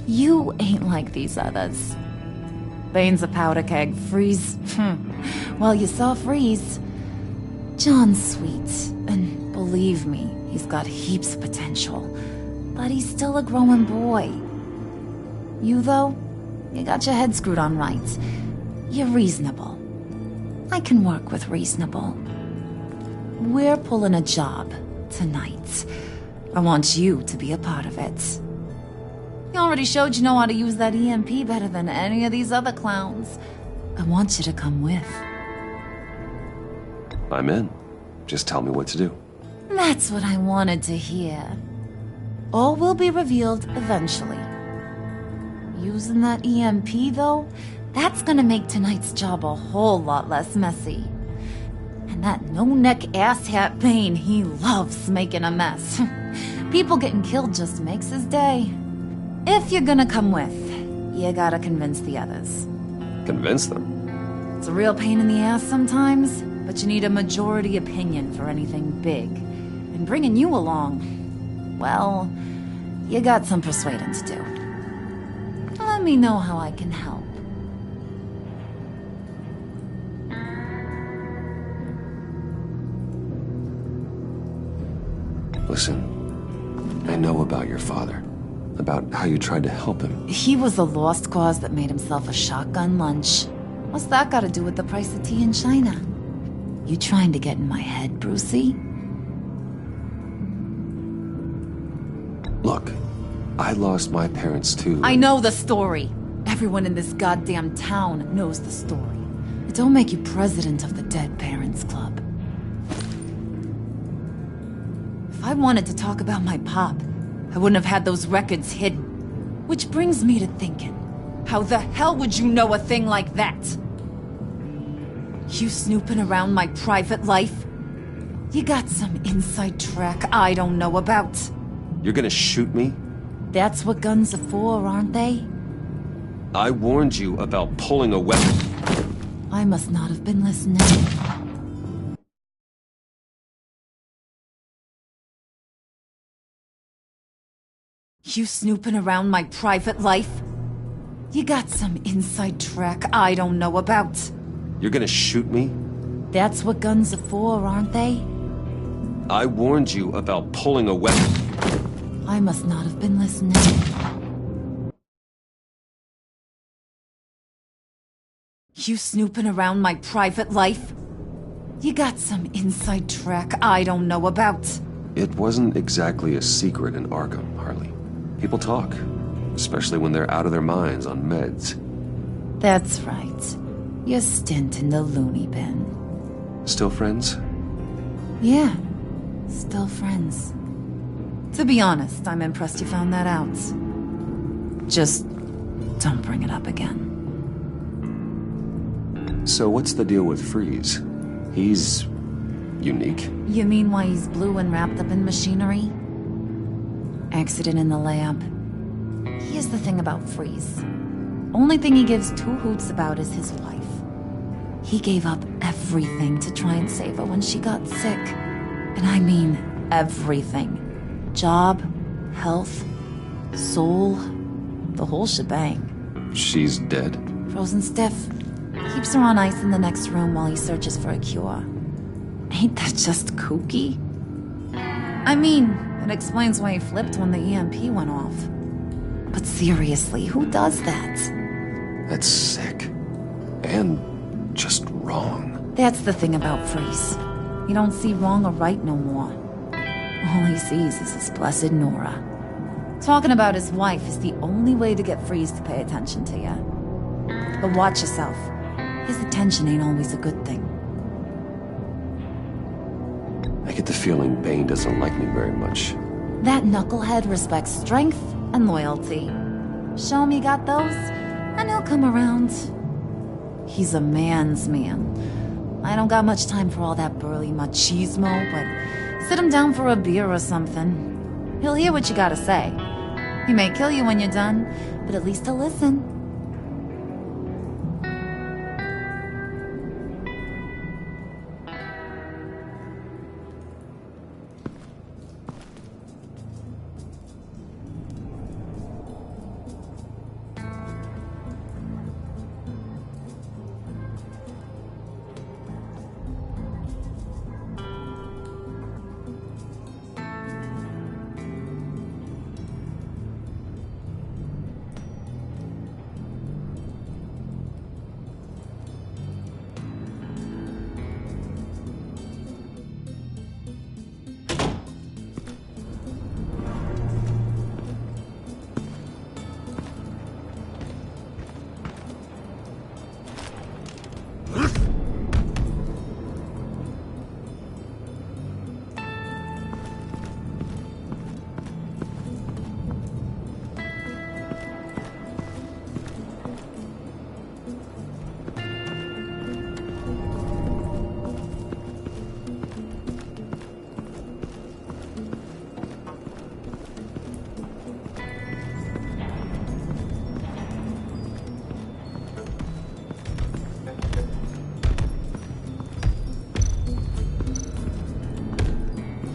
[SPEAKER 20] You ain't like these others. Bane's a powder keg, Freeze. Well, you saw Freeze. John's sweet, and believe me, he's got heaps of potential. But he's still a growing boy. You, though, you got your head screwed on right. You're reasonable. I can work with reasonable. We're pulling a job tonight. I want you to be a part of it. You already showed you know how to use that EMP better than any of these other clowns. I want you to come with.
[SPEAKER 1] I'm in. Just tell me what to do.
[SPEAKER 20] That's what I wanted to hear. All will be revealed eventually. Using that EMP, though, that's gonna make tonight's job a whole lot less messy. And that no-neck asshat Bane, he loves making a mess. People getting killed just makes his day. If you're gonna come with, you gotta convince the others.
[SPEAKER 1] Convince them?
[SPEAKER 20] It's a real pain in the ass sometimes, but you need a majority opinion for anything big. And bringing you along, well, you got some persuading to do. Let me know how I can help.
[SPEAKER 1] Listen, I know about your father. About how you tried to help him.
[SPEAKER 20] He was a lost cause that made himself a shotgun lunch. What's that got to do with the price of tea in China? You trying to get in my head, Brucey?
[SPEAKER 1] Look, I lost my parents too.
[SPEAKER 20] I know the story. Everyone in this goddamn town knows the story. It don't make you president of the Dead Parents Club. If I wanted to talk about my pop, I wouldn't have had those records hidden. Which brings me to thinking, how the hell would you know a thing like that? You snooping around my private life? You got some inside track I don't know about.
[SPEAKER 1] You're gonna shoot me?
[SPEAKER 20] That's what guns are for, aren't they?
[SPEAKER 1] I warned you about pulling a weapon.
[SPEAKER 20] I must not have been listening. You snooping around my private life? You got some inside track I don't know about.
[SPEAKER 1] You're gonna shoot me?
[SPEAKER 20] That's what guns are for, aren't they?
[SPEAKER 1] I warned you about pulling a weapon.
[SPEAKER 20] I must not have been listening. You snooping around my private life? You got some inside track I don't know about.
[SPEAKER 1] It wasn't exactly a secret in Arkham, Harley. People talk, especially when they're out of their minds on meds.
[SPEAKER 20] That's right. Your stint in the loony bin.
[SPEAKER 1] Still friends?
[SPEAKER 20] Yeah, still friends. To be honest, I'm impressed you found that out. Just don't bring it up again.
[SPEAKER 1] So what's the deal with Freeze? He's unique.
[SPEAKER 20] You mean why he's blue and wrapped up in machinery? Accident in the lab. Here's the thing about Freeze. Only thing he gives two hoots about is his wife. He gave up everything to try and save her when she got sick. And I mean everything. Job, health, soul, the whole shebang.
[SPEAKER 1] She's dead?
[SPEAKER 20] Frozen stiff. Keeps her on ice in the next room while he searches for a cure. Ain't that just kooky? I mean, it explains why he flipped when the EMP went off. But seriously, who does that?
[SPEAKER 1] That's sick. And just wrong.
[SPEAKER 20] That's the thing about Freeze. He don't see wrong or right no more. All he sees is his blessed Nora. Talking about his wife is the only way to get Freeze to pay attention to you. But watch yourself. His attention ain't always a good thing.
[SPEAKER 1] I get the feeling Bane doesn't like me very much.
[SPEAKER 20] That knucklehead respects strength and loyalty. Show him you got those, and he'll come around. He's a man's man. I don't got much time for all that burly machismo, but sit him down for a beer or something. He'll hear what you gotta say. He may kill you when you're done, but at least he'll listen.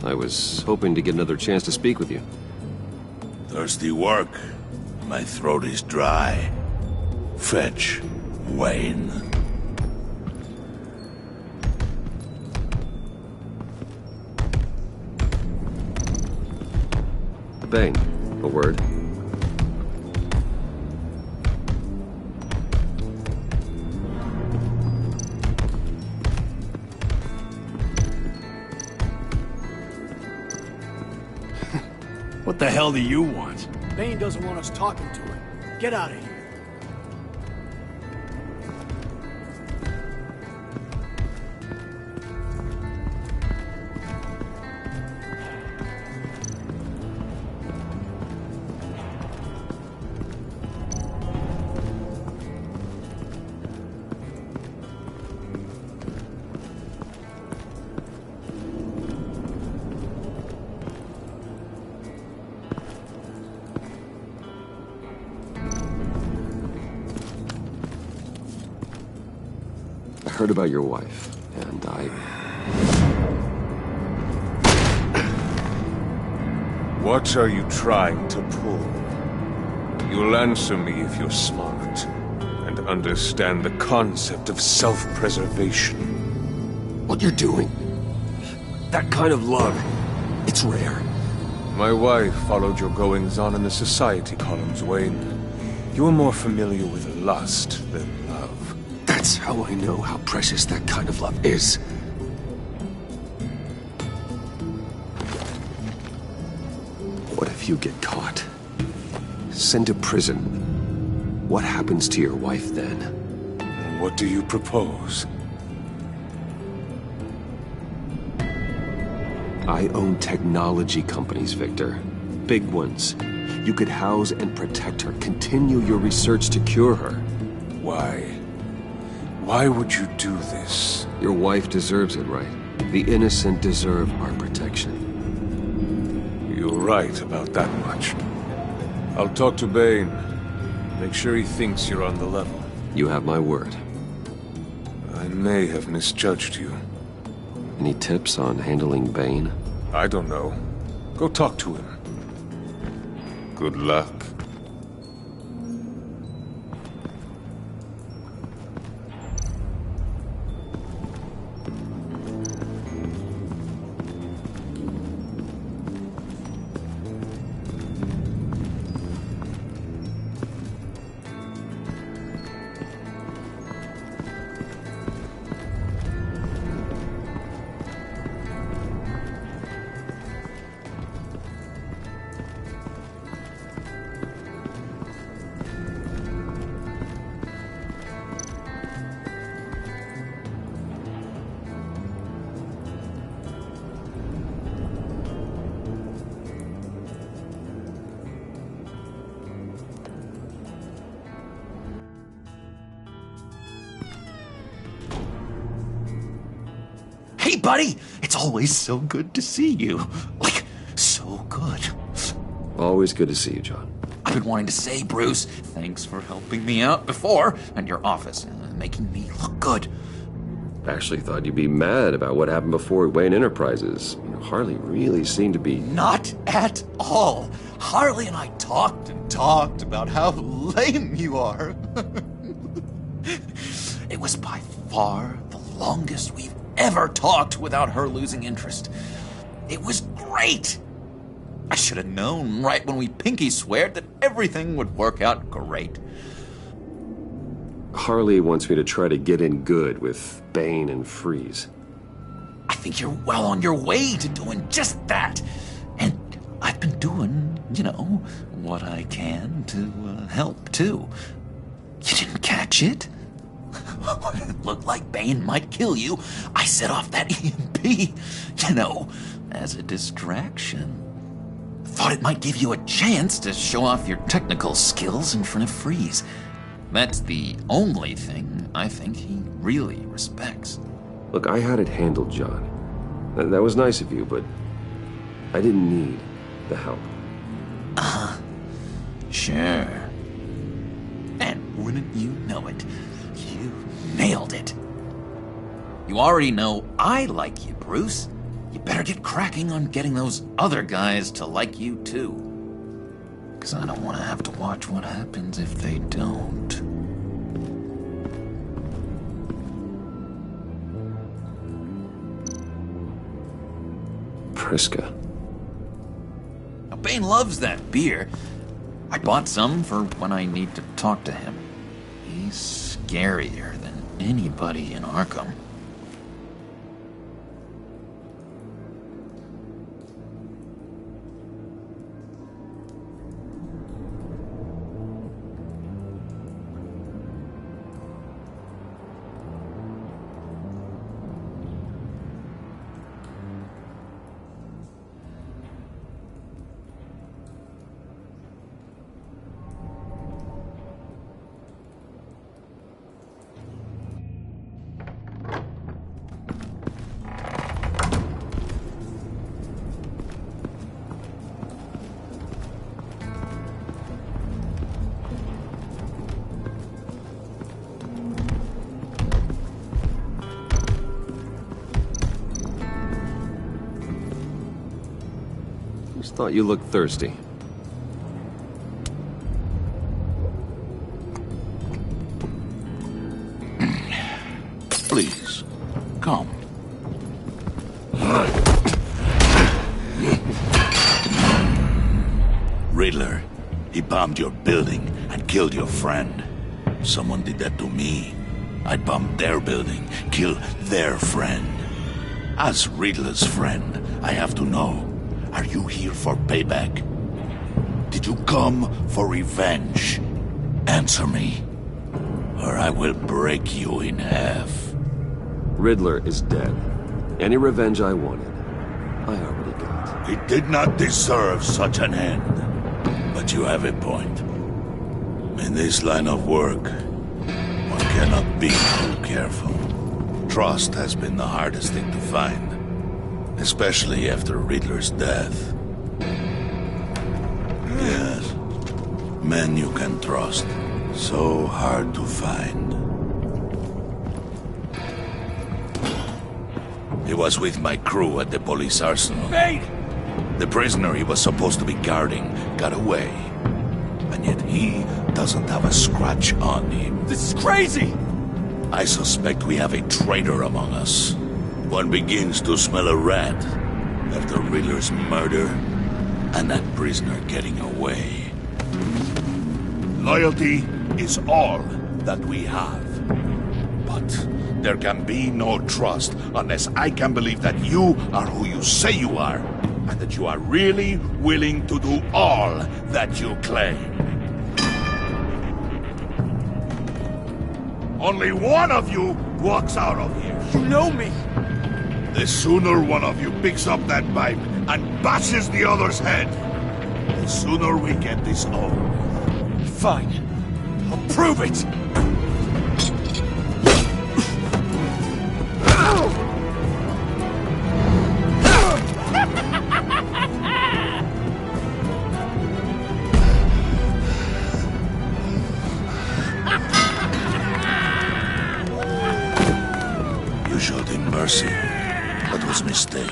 [SPEAKER 1] I was hoping to get another chance to speak with you.
[SPEAKER 9] Thirsty work? My throat is dry. Fetch, Wayne.
[SPEAKER 1] Bane, a word.
[SPEAKER 5] What the hell do you want?
[SPEAKER 15] Bane doesn't want us talking to him. Get out of here.
[SPEAKER 1] I heard about your wife, and
[SPEAKER 21] What are you trying to pull? You'll answer me if you're smart, and understand the concept of self-preservation.
[SPEAKER 1] What you're doing, that kind of love, it's rare.
[SPEAKER 21] My wife followed your goings-on in the society columns, Wayne. You are more familiar with lust than love.
[SPEAKER 1] That's how I know how precious that kind of love is. What if you get caught? Sent to prison? What happens to your wife then?
[SPEAKER 21] What do you propose?
[SPEAKER 1] I own technology companies, Victor. Big ones. You could house and protect her, continue your research to cure her.
[SPEAKER 21] Why? Why would you do this?
[SPEAKER 1] Your wife deserves it, right? The innocent deserve our protection.
[SPEAKER 21] You're right about that much. I'll talk to Bane. Make sure he thinks you're on the level.
[SPEAKER 1] You have my word.
[SPEAKER 21] I may have misjudged you.
[SPEAKER 1] Any tips on handling Bane?
[SPEAKER 21] I don't know. Go talk to him. Good luck.
[SPEAKER 12] Hey, buddy! It's always so good to see you. Like, so good.
[SPEAKER 1] Always good to see you, John.
[SPEAKER 12] I've been wanting to say, Bruce, thanks for helping me out before, and your office, making me look good.
[SPEAKER 1] Actually thought you'd be mad about what happened before Wayne Enterprises. You know, Harley really seemed to be...
[SPEAKER 12] Not at all. Harley and I talked and talked about how lame you are. It was by far the longest we've ever talked without her losing interest. It was great. I should have known right when we pinky sweared that everything would work out great.
[SPEAKER 1] Harley wants me to try to get in good with Bane and Freeze.
[SPEAKER 12] I think you're well on your way to doing just that. And I've been doing, you know, what I can to help, too. You didn't catch it? When it looked like Bane might kill you, I set off that EMP, you know, as a distraction. Thought it might give you a chance to show off your technical skills in front of Freeze. That's the only thing I think he really respects.
[SPEAKER 1] Look, I had it handled, John. That was nice of you, but I didn't need the help.
[SPEAKER 12] Sure. And wouldn't you know it, you nailed it. You already know I like you, Bruce. You better get cracking on getting those other guys to like you, too. Because I don't want to have to watch what happens if they don't.
[SPEAKER 1] Priska.
[SPEAKER 12] Now, Bane loves that beer. I bought some for when I need to talk to him. He's scarier than anybody in Arkham.
[SPEAKER 1] Just thought you looked thirsty.
[SPEAKER 9] Please, come. Riddler, he bombed your building and killed your friend. Someone did that to me. I'd bomb their building, kill their friend. As Riddler's friend, I have to know, are you here for payback? Did you come for revenge? Answer me, or I will break you in half.
[SPEAKER 1] Riddler is dead. Any revenge I wanted, I already got.
[SPEAKER 9] He did not deserve such an end. But you have a point. In this line of work, one cannot be too careful. Trust has been the hardest thing to find, especially after Riddler's death. Yes, men you can trust, so hard to find. He was with my crew at the police arsenal.
[SPEAKER 5] Hey!
[SPEAKER 9] The prisoner he was supposed to be guarding got away. And yet he doesn't have a scratch on him.
[SPEAKER 5] This is crazy!
[SPEAKER 9] I suspect we have a traitor among us. One begins to smell a rat after Riddler's murder and that prisoner getting away. Loyalty is all that we have. But there can be no trust unless I can believe that you are who you say you are, and that you are really willing to do all that you claim. Only one of you walks out of here.
[SPEAKER 5] You know me!
[SPEAKER 9] The sooner one of you picks up that pipe and bashes the other's head, the sooner we get this over.
[SPEAKER 5] Fine. I'll prove it!
[SPEAKER 9] You showed him mercy. That was a mistake.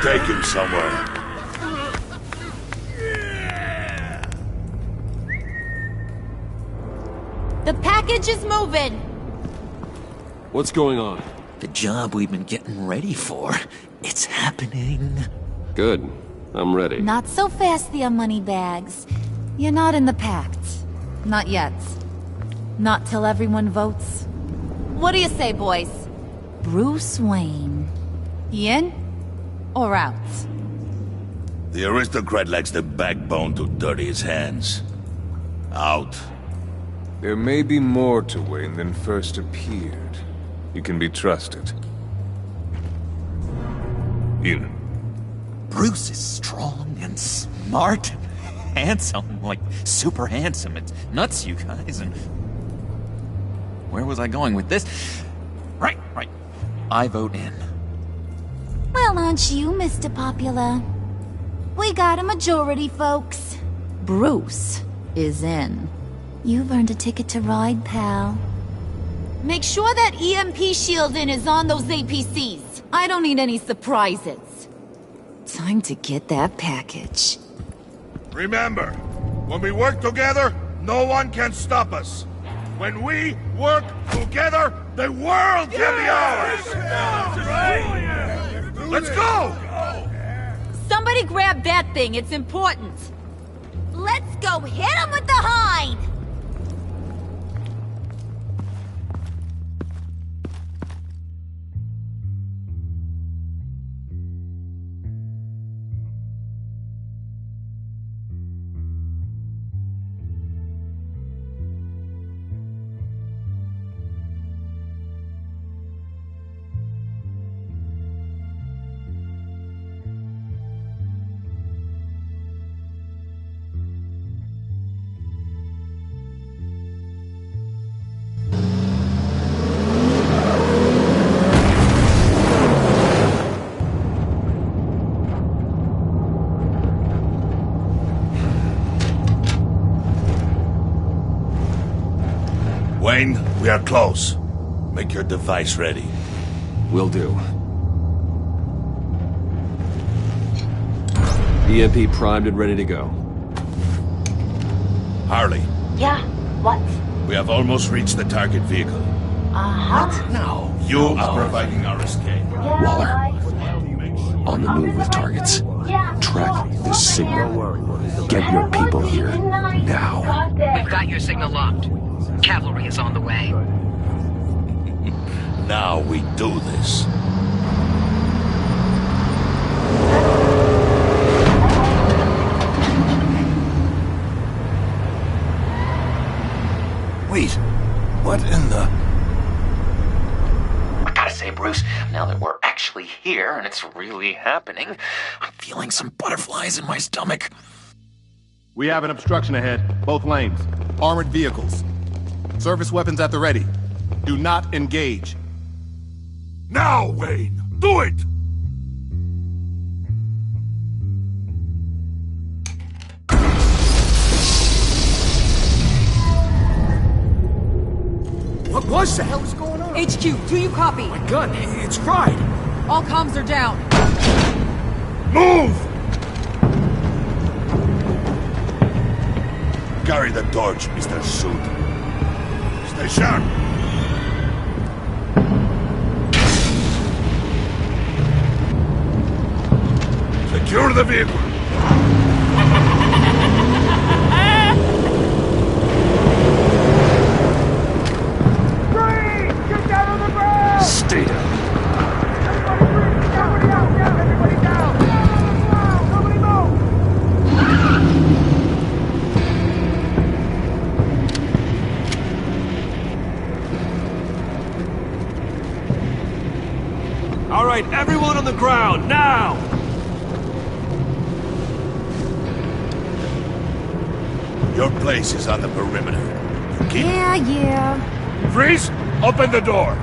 [SPEAKER 9] Take him somewhere.
[SPEAKER 7] The package is moving!
[SPEAKER 1] What's going on?
[SPEAKER 12] The job we've been getting ready for. It's happening.
[SPEAKER 1] Good. I'm ready.
[SPEAKER 14] Not so fast there, Moneybags. You're not in the Pact. Not yet. Not till everyone votes. What do you say, boys? Bruce Wayne. In or out?
[SPEAKER 9] The aristocrat lacks the backbone to dirty his hands. Out.
[SPEAKER 21] There may be more to Wayne than first appeared. You can be trusted. In.
[SPEAKER 12] Bruce is strong and smart and handsome, like super handsome. It's nuts, you guys, and... Where was I going with this? Right. I vote in.
[SPEAKER 14] Well, aren't you, Mr. Popular? We got a majority, folks. Bruce is in. You've earned a ticket to ride, pal.
[SPEAKER 7] Make sure that EMP shielding is on those APCs.
[SPEAKER 14] I don't need any surprises. Time to get that package.
[SPEAKER 9] Remember, when we work together, no one can stop us. When we work together, the world can be ours! Let's go!
[SPEAKER 7] Somebody grab that thing, it's important.
[SPEAKER 14] Let's go hit him with the hind!
[SPEAKER 9] Wayne, we are close. Make your device ready.
[SPEAKER 1] Will do. EMP primed and ready to go.
[SPEAKER 9] Harley.
[SPEAKER 10] Yeah, what?
[SPEAKER 9] We have almost reached the target vehicle.
[SPEAKER 10] Uh-huh.
[SPEAKER 9] No. You are providing our escape.
[SPEAKER 1] Waller. On the move with targets. Track this signal. Get your people here. Now.
[SPEAKER 2] We've got your signal locked. Cavalry is on the way.
[SPEAKER 9] Now we do this.
[SPEAKER 12] Wait, what in the... I gotta say, Bruce, now that we're actually here and it's really happening, I'm feeling some butterflies in my stomach.
[SPEAKER 22] We have an obstruction ahead, both lanes. Armored vehicles. Service weapons at the ready. Do not engage.
[SPEAKER 9] Now, Wayne! Do it!
[SPEAKER 8] What was that? What was going on?
[SPEAKER 18] HQ, do you copy?
[SPEAKER 8] My gun, it's fried.
[SPEAKER 18] All comms are down.
[SPEAKER 9] Move! Carry the torch, Mr. Suit. Stay sharp. Secure the vehicle.
[SPEAKER 5] Get down on the ground!
[SPEAKER 1] Stay down.
[SPEAKER 5] Everybody down! Everybody down! Nobody move!
[SPEAKER 4] All right, everyone on the ground, now!
[SPEAKER 9] Your place is on the perimeter. Keep...
[SPEAKER 14] Yeah.
[SPEAKER 9] Freeze! Open the door!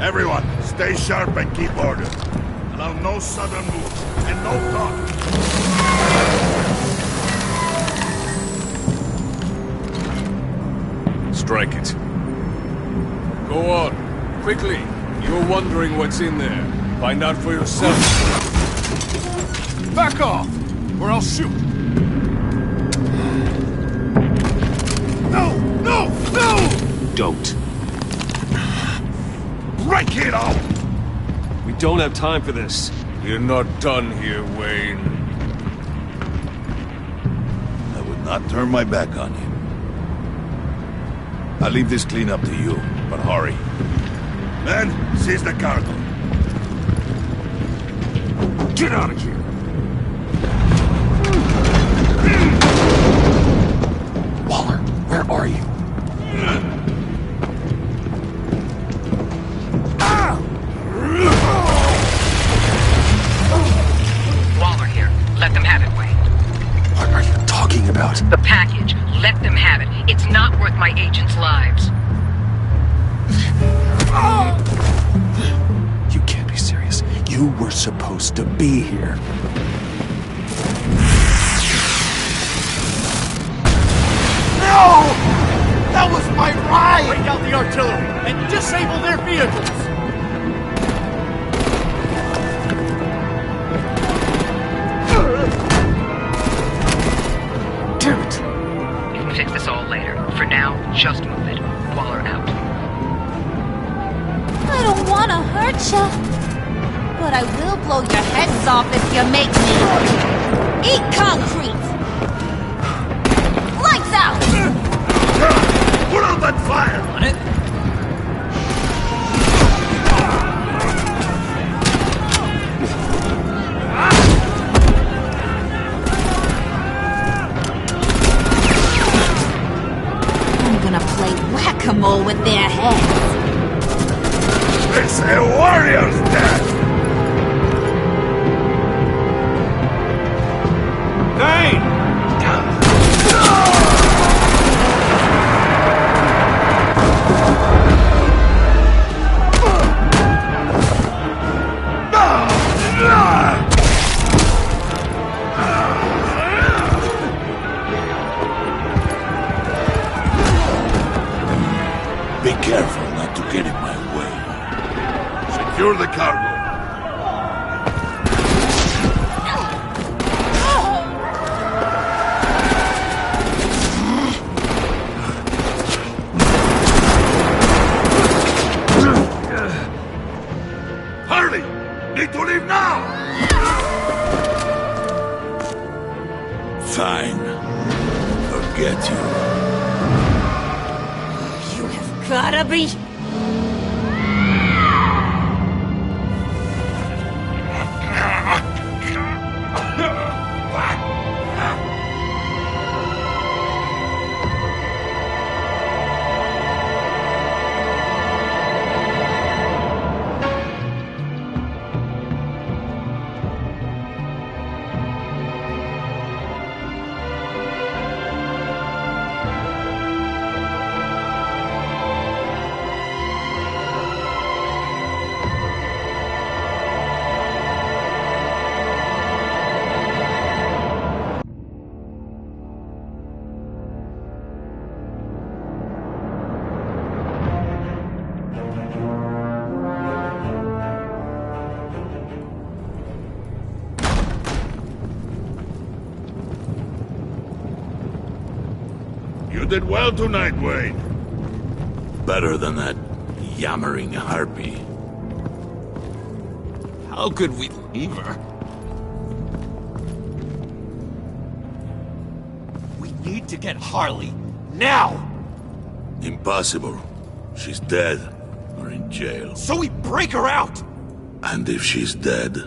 [SPEAKER 9] Everyone, stay sharp and keep order. Allow no sudden moves, and no talk.
[SPEAKER 21] Strike it. Go on. Quickly. You're wondering what's in there. Find out for yourself.
[SPEAKER 22] Back off, or I'll shoot.
[SPEAKER 9] No! No! No!
[SPEAKER 1] Don't.
[SPEAKER 9] Break it off!
[SPEAKER 4] We don't have time for this.
[SPEAKER 21] You're not done here, Wayne.
[SPEAKER 9] I would not turn my back on you. I'll leave this clean up to you, but hurry. Men, seize the cargo. Get out of here!
[SPEAKER 1] Waller, where are you?
[SPEAKER 2] Waller here. Let them have it, Wayne.
[SPEAKER 1] What are you talking about?
[SPEAKER 2] The package. Let them have it. It's not worth my agents' lives.
[SPEAKER 1] You can't be serious. You were supposed to be here.
[SPEAKER 5] No! That was my ride! Break out the artillery and disable their vehicles!
[SPEAKER 2] Damn it! You can fix this all later. For now, just move it. Waller out.
[SPEAKER 14] I don't want to hurt you, but I will blow your heads off if you make me. Eat concrete! Lights out!
[SPEAKER 9] Put out that fire!
[SPEAKER 5] On it?
[SPEAKER 14] I'm gonna play whack-a-mole with their heads.
[SPEAKER 9] It's a warrior's death!
[SPEAKER 4] Hey!
[SPEAKER 9] Be careful not to get in my way. Secure the cargo. Hurry! Need to leave now! Fine. Forget you.
[SPEAKER 14] Gotta be...
[SPEAKER 9] did well tonight, Wayne. Better than that yammering harpy.
[SPEAKER 12] How could we leave her?
[SPEAKER 6] We need to get Harley, now!
[SPEAKER 9] Impossible. She's dead, or in jail.
[SPEAKER 6] So we break her out!
[SPEAKER 9] And if she's dead...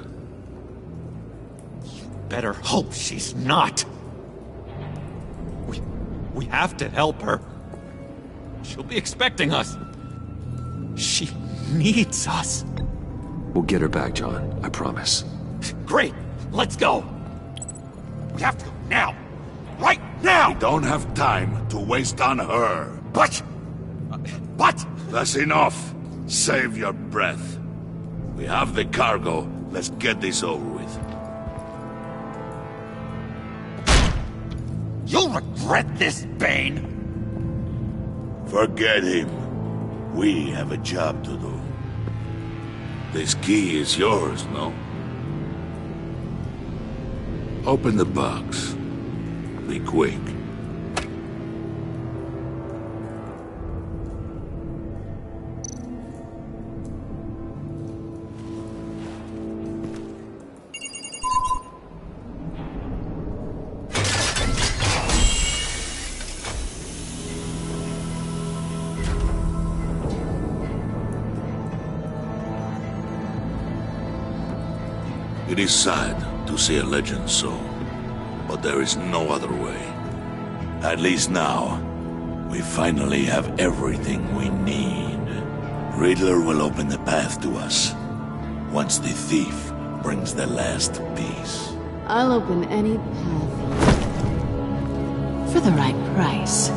[SPEAKER 6] Better hope she's not. We have to help her. She'll be expecting us. She needs us.
[SPEAKER 1] We'll get her back, John. I promise.
[SPEAKER 6] Great. Let's go. We have to go now. Right now!
[SPEAKER 9] We don't have time to waste on her.
[SPEAKER 6] But...
[SPEAKER 9] That's enough. Save your breath. We have the cargo. Let's get this over with.
[SPEAKER 6] You'll regret this, Bane!
[SPEAKER 9] Forget him. We have a job to do. This key is yours, no? Open the box. Be quick. It is sad to see a legend so, but there is no other way. At least now, we finally have everything we need. Riddler will open the path to us, once the thief brings the last piece.
[SPEAKER 13] I'll open any path for the right price.